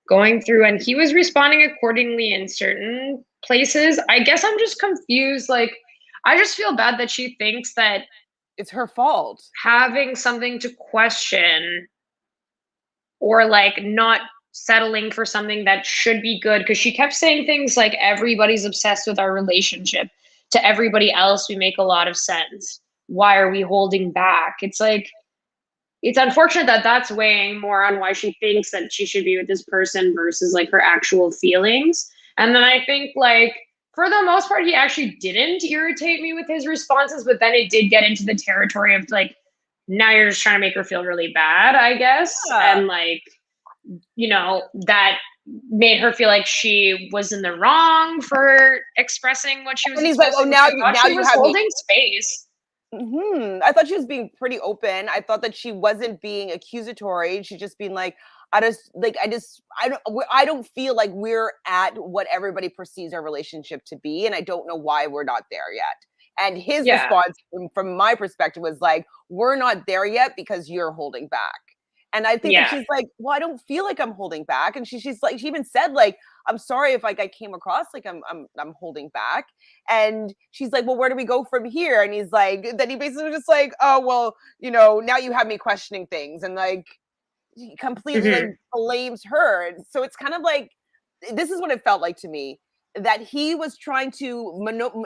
going through, and he was responding accordingly in certain places. I guess I'm just confused. Like, I just feel bad that she thinks that it's her fault having something to question or like not settling for something that should be good, because she kept saying things like everybody's obsessed with our relationship, to everybody else we make a lot of sense, why are we holding back? It's like, it's unfortunate that that's weighing more on why she thinks that she should be with this person versus like her actual feelings. And then I think like for the most part he actually didn't irritate me with his responses, but then it did get into the territory of like, now you're just trying to make her feel really bad, I guess. Yeah. And like, you know, that made her feel like she was in the wrong for expressing what she was and he's like, oh, expressing. now She you was have holding space. I thought she was being pretty open. I thought that she wasn't being accusatory. She's just being like, I don't feel like we're at what everybody perceives our relationship to be, and I don't know why we're not there yet. And his response from my perspective was like, we're not there yet because you're holding back. And I think that she's like, well, I don't feel like I'm holding back. And she's like, she even said like, I'm sorry if like I came across like I'm holding back. And she's like, well, where do we go from here? And he's like, then he basically was just like, oh, well, you know, now you have me questioning things. And like, he completely like blames her. And so it's kind of like, this is what it felt like to me, that he was trying to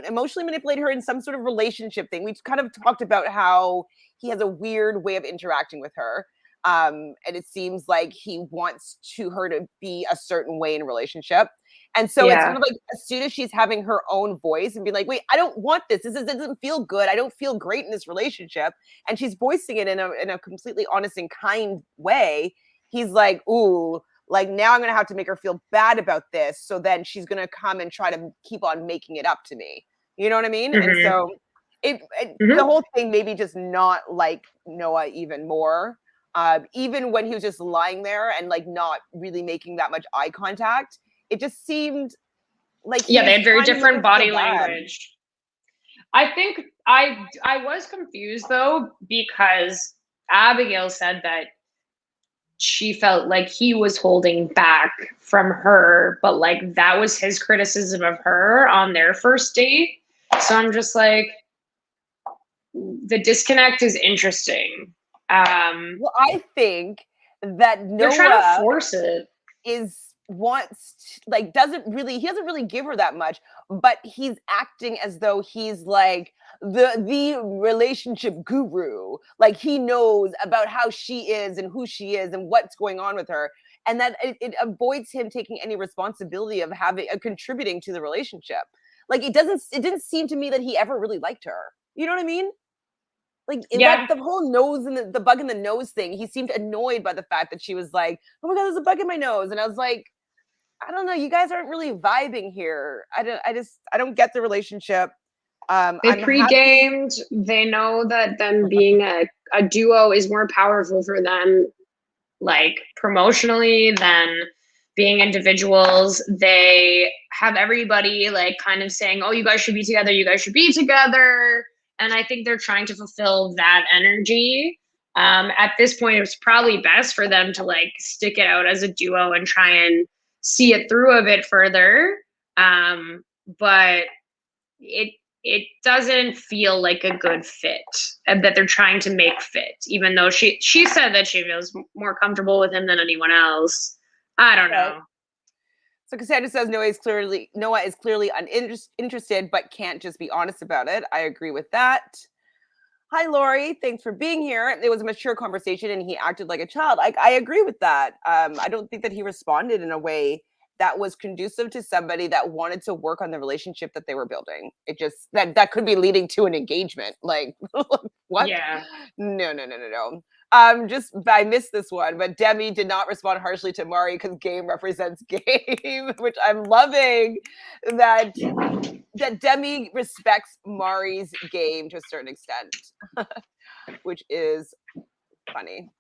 emotionally manipulate her in some sort of relationship thing. We kind of talked about how he has a weird way of interacting with her. And it seems like he wants her to be a certain way in a relationship. And so it's kind of like, as soon as she's having her own voice and be like, wait, I don't want this. This doesn't feel good. I don't feel great in this relationship. And she's voicing it in a completely honest and kind way. He's like, ooh, like now I'm going to have to make her feel bad about this. So then she's going to come and try to keep on making it up to me. You know what I mean? And so the whole thing maybe just not like Noah even more. Even when he was just lying there and like not really making that much eye contact, it just seemed like they had very different body language. I think I was confused though, because Abigail said that she felt like he was holding back from her, but like that was his criticism of her on their first date. So I'm just like, the disconnect is interesting. Well, I think that they're trying to force it. He doesn't really give her that much, but he's acting as though he's like the relationship guru. Like he knows about how she is and who she is and what's going on with her. And that it avoids him taking any responsibility of contributing to the relationship. Like it didn't seem to me that he ever really liked her. You know what I mean? Like the whole nose and the bug in the nose thing, he seemed annoyed by the fact that she was like, oh my God, there's a bug in my nose. And I was like, I don't know. You guys aren't really vibing here. I don't get the relationship. They I'm happy. pre-gamed. They know that them being a duo is more powerful for them, like promotionally, than being individuals. They have everybody like kind of saying, "Oh, you guys should be together. You guys should be together." And I think they're trying to fulfill that energy. At this point, it's probably best for them to like stick it out as a duo and try and see it through a bit further. But it doesn't feel like a good fit, and that they're trying to make fit, even though she said that she feels more comfortable with him than anyone else. I don't Okay. know. So Cassandra says Noah is clearly uninterested, but can't just be honest about it. I agree with that. Hi, Lori. Thanks for being here. It was a mature conversation, and he acted like a child. I agree with that. I don't think that he responded in a way that was conducive to somebody that wanted to work on the relationship that they were building. It just that could be leading to an engagement. Like what? Yeah. No. Just I missed this one, but Demi did not respond harshly to Mari because game represents game, which I'm loving. That Demi respects Mari's game to a certain extent, which is funny.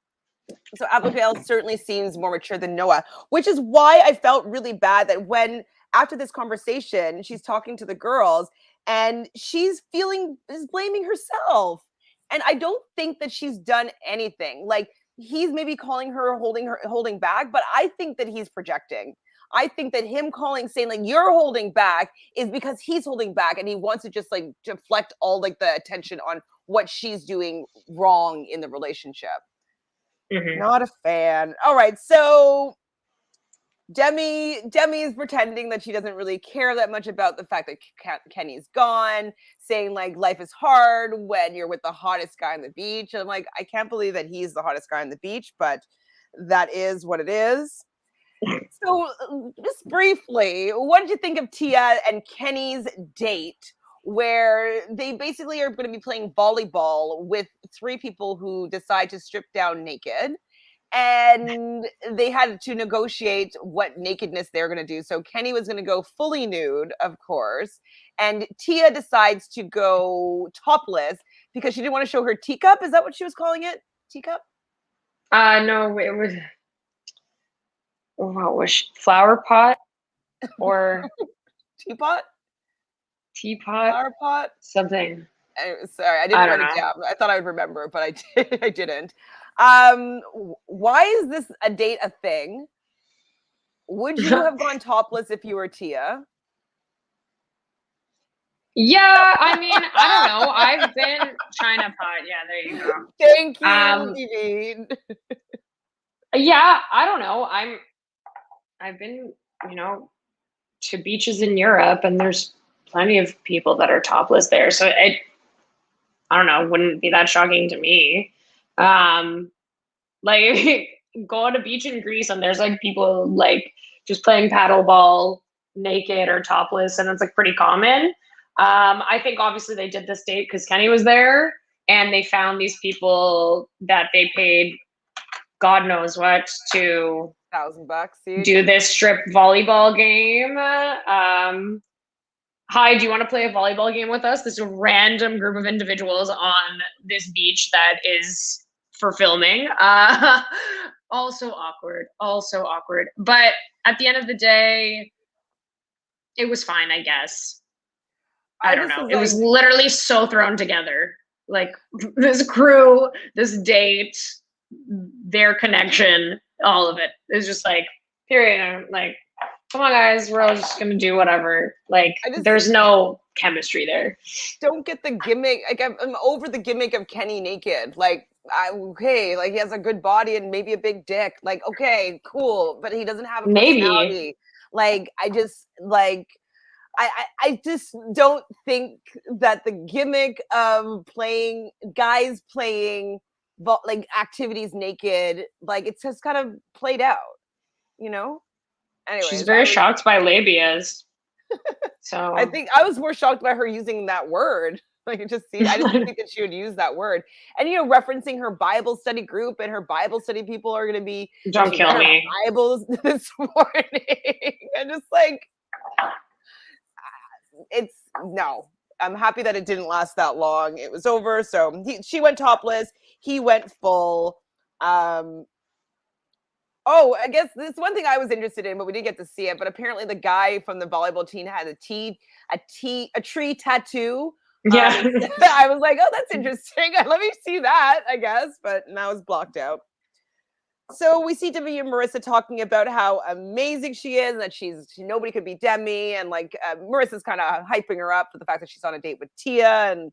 So Abigail certainly seems more mature than Noah, which is why I felt really bad that when after this conversation, she's talking to the girls and she's blaming herself. And I don't think that she's done anything. Like he's maybe calling her holding back, but I think that he's projecting. I think that him saying like you're holding back is because he's holding back and he wants to just like deflect all like the attention on what she's doing wrong in the relationship. Mm-hmm. Not a fan. All right, so Demi is pretending that she doesn't really care that much about the fact that Kenny's gone, saying like life is hard when you're with the hottest guy on the beach. And I'm like, I can't believe that he's the hottest guy on the beach, but that is what it is. So, just briefly, what did you think of Tia and Kenny's date, where they basically are going to be playing volleyball with three people who decide to strip down naked? And they had to negotiate what nakedness they're going to do. So Kenny was going to go fully nude, of course, and Tia decides to go topless because she didn't want to show her teacup. Is that what she was calling it? Teacup? No, it was, what was flower pot or Teapot? teapot, Flower pot? something. Sorry, I I didn't don't write it know. down. I thought I would remember, but I didn't. Why is this a date a thing? Would you have gone topless if you were Tia? Yeah, I mean, I don't know. I've been China pot. Yeah, there you go. Thank you, Um, Evie. yeah, I don't know. I've been, you know, to beaches in Europe, and there's plenty of people that are topless there. So I don't know, wouldn't be that shocking to me. Like go on a beach in Greece, and there's like people like just playing paddleball naked or topless, and it's like pretty common. I think obviously they did this date because Kenny was there, and they found these people that they paid God knows what to $1,000 each. do this strip volleyball game. Hi, do you want to play a volleyball game with us? This random group of individuals on this beach that is for filming. Also awkward, also awkward. But at the end of the day, it was fine, I guess. I I don't just know. was It was like, literally so thrown together. Like this crew, this date, their connection, all of it. It's just like, period. Like, come on, guys, we're all just gonna do whatever. Like, I just there's no chemistry there. don't get the gimmick. Like, I'm over the gimmick of Kenny naked. Like, okay, like he has a good body and maybe a big dick. Like, okay, cool, but he doesn't have a Maybe. personality. Like, I just don't think that the gimmick of playing guys playing like activities naked, like it's just kind of played out, you know. She's Anyways, very shocked by labias. I So think I was more shocked by her using that word. Like it just seemed, I didn't think that she would use that word. And referencing her Bible study group, and her Bible study people are going to be. Don't kill me. Bibles this morning, and just like it's no. I'm happy that it didn't last that long. It was over. So she went topless. He went full. Oh, I guess this one thing I was interested in, but we didn't get to see it. But apparently, the guy from the volleyball team had a tree tattoo. Yeah. I was like, oh, that's interesting. Let me see that, I guess. But now it's blocked out. So we see Demi and Marissa talking about how amazing she is, and that nobody could beat Demi, and like Marissa's kind of hyping her up for the fact that she's on a date with Tia, and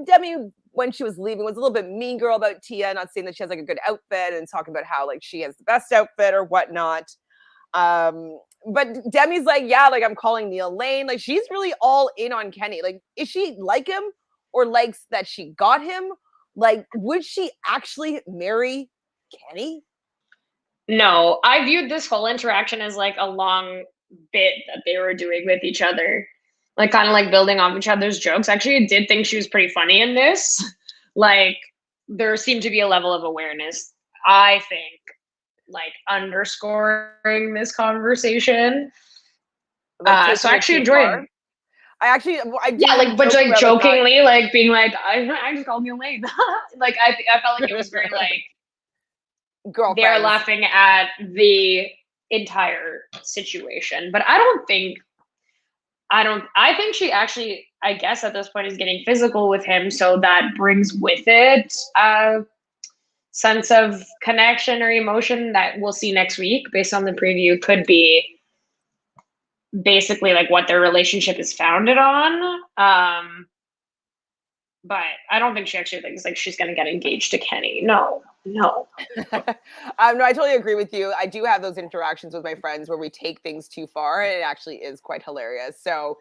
Demi, when she was leaving, was a little bit mean girl about Tia, not saying that she has like a good outfit, and talking about how like she has the best outfit or whatnot. But Demi's like, yeah, like I'm calling Neil Lane. Like she's really all in on Kenny. Like, is she like him, or likes that she got him? Like, would she actually marry Kenny? No, I viewed this whole interaction as like a long bit that they were doing with each other, like kind of like building off each other's jokes. Actually, I did think she was pretty funny in this. Like there seemed to be a level of awareness, I think, like underscoring this conversation. So I actually enjoyed it. But jokingly, like being like, I just called you late. Like I felt like it was very like girlfriends. They're laughing at the entire situation. But I think she actually, I guess at this point, is getting physical with him, so that brings with it a sense of connection or emotion that we'll see next week based on the preview. Could be basically like what their relationship is founded on. But I don't think she actually thinks like she's going to get engaged to Kenny. No. No, I totally agree with you. I do have those interactions with my friends where we take things too far, and it actually is quite hilarious. So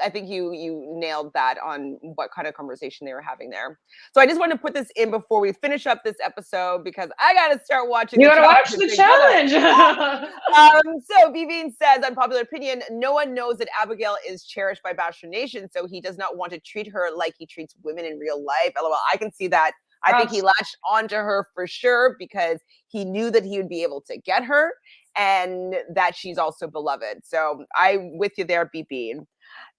I think you nailed that on what kind of conversation they were having there. So I just want to put this in before we finish up this episode, because I got to start watching. You got to watch the challenge. So Vivian says, unpopular opinion, no one knows that Abigail is cherished by Bachelor Nation, so he does not want to treat her like he treats women in real life. LOL. I can see that. I think he latched onto her for sure because he knew that he would be able to get her, and that she's also beloved. So I'm with you there, BP.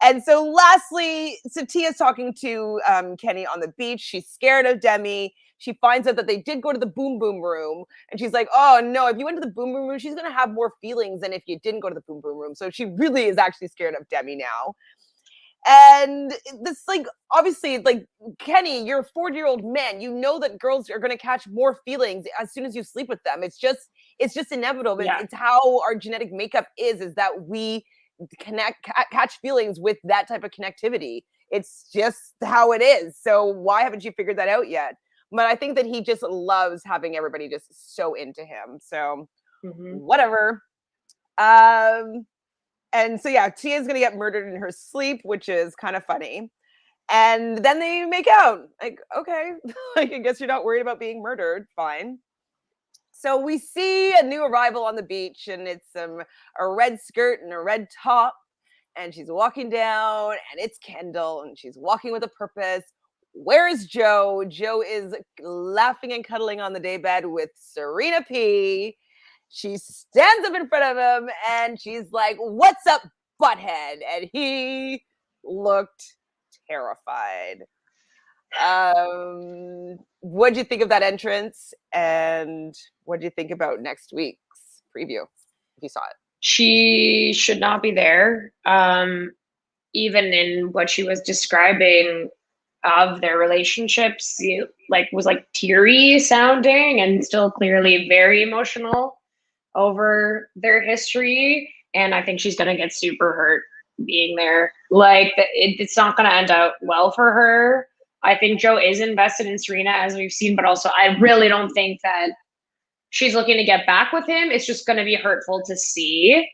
And so lastly, Tia's talking to Kenny on the beach. She's scared of Demi. She finds out that they did go to the boom boom room, and she's like, oh no, if you went to the boom boom room, she's going to have more feelings than if you didn't go to the boom boom room. So she really is actually scared of Demi now. And this, like, obviously, like, Kenny, you're a 40-year-old man. You know that girls are going to catch more feelings as soon as you sleep with them. It's just inevitable. Yeah. It's how our genetic makeup is that we catch feelings with that type of connectivity. It's just how it is. So why haven't you figured that out yet? But I think that he just loves having everybody just so into him. So whatever. And so, yeah, Tia's going to get murdered in her sleep, which is kind of funny. And then they make out. Like, okay, like, I guess you're not worried about being murdered. Fine. So we see a new arrival on the beach, and it's a red skirt and a red top. And she's walking down, and it's Kendall, and she's walking with a purpose. Where is Joe? Joe is laughing and cuddling on the daybed with Serena P. She stands up in front of him, and she's like, what's up, butthead? And he looked terrified. What'd you think of that entrance? And what do you think about next week's preview, if you saw it? She should not be there. Even in what she was describing of their relationships, was like teary sounding and still clearly very emotional over their history. And I think she's going to get super hurt being there. Like, it's not going to end out well for her. I think Joe is invested in Serena, as we've seen, but also I really don't think that she's looking to get back with him. It's just going to be hurtful to see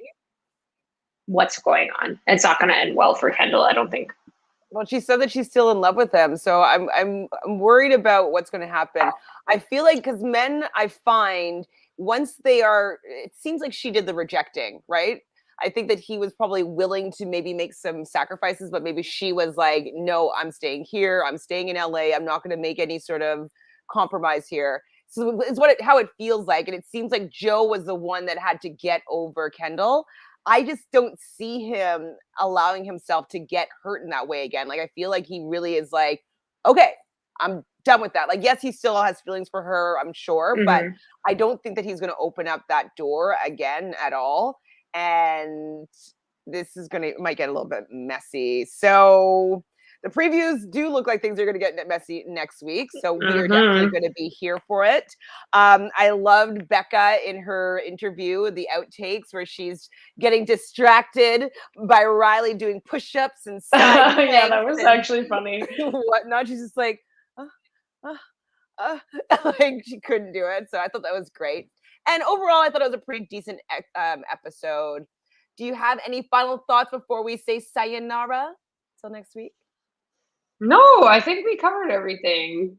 what's going on. It's not going to end well for Kendall, I don't think. Well, she said that she's still in love with him, so I'm worried about what's going to happen. I feel like, because men, I find, once they are, it seems like she did the rejecting, right? I think that he was probably willing to maybe make some sacrifices, but maybe she was like, no, I'm staying here. I'm staying in LA. I'm not going to make any sort of compromise here. So it's how it feels like. And it seems like Joe was the one that had to get over Kendall. I just don't see him allowing himself to get hurt in that way again. Like, I feel like he really is like, okay, I'm done with that. Like, yes, he still has feelings for her, I'm sure, but I don't think that he's going to open up that door again at all. And this is might get a little bit messy. So the previews do look like things are going to get messy next week. So we are definitely going to be here for it. I loved Becca in her interview, the outtakes where she's getting distracted by Riley doing push-ups and side yeah, that was actually funny. Whatnot. She's just like, like she couldn't do it. So I thought that was great. And overall, I thought it was a pretty decent episode. Do you have any final thoughts before we say sayonara till next week? No, I think we covered everything.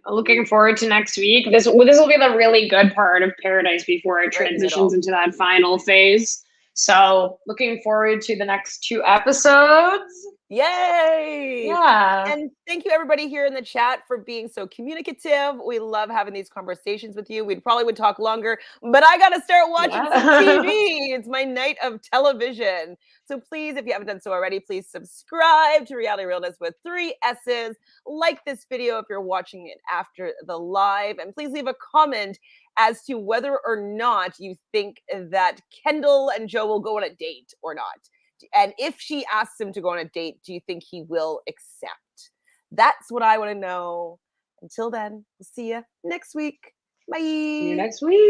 Looking forward to next week. This will be the really good part of Paradise before it transitions into that final phase. So looking forward to the next 2 episodes. Yay! Yeah. And thank you everybody here in the chat for being so communicative. We love having these conversations with you. We probably would talk longer, but I got to start watching some TV. It's my night of television. So please, if you haven't done so already, please subscribe to Reality Realness with 3 S's. Like this video if you're watching it after the live, and please leave a comment as to whether or not you think that Kendall and Joe will go on a date or not. And if she asks him to go on a date, do you think he will accept? That's what I want to know. Until then, we'll see you next week. Bye. See you next week.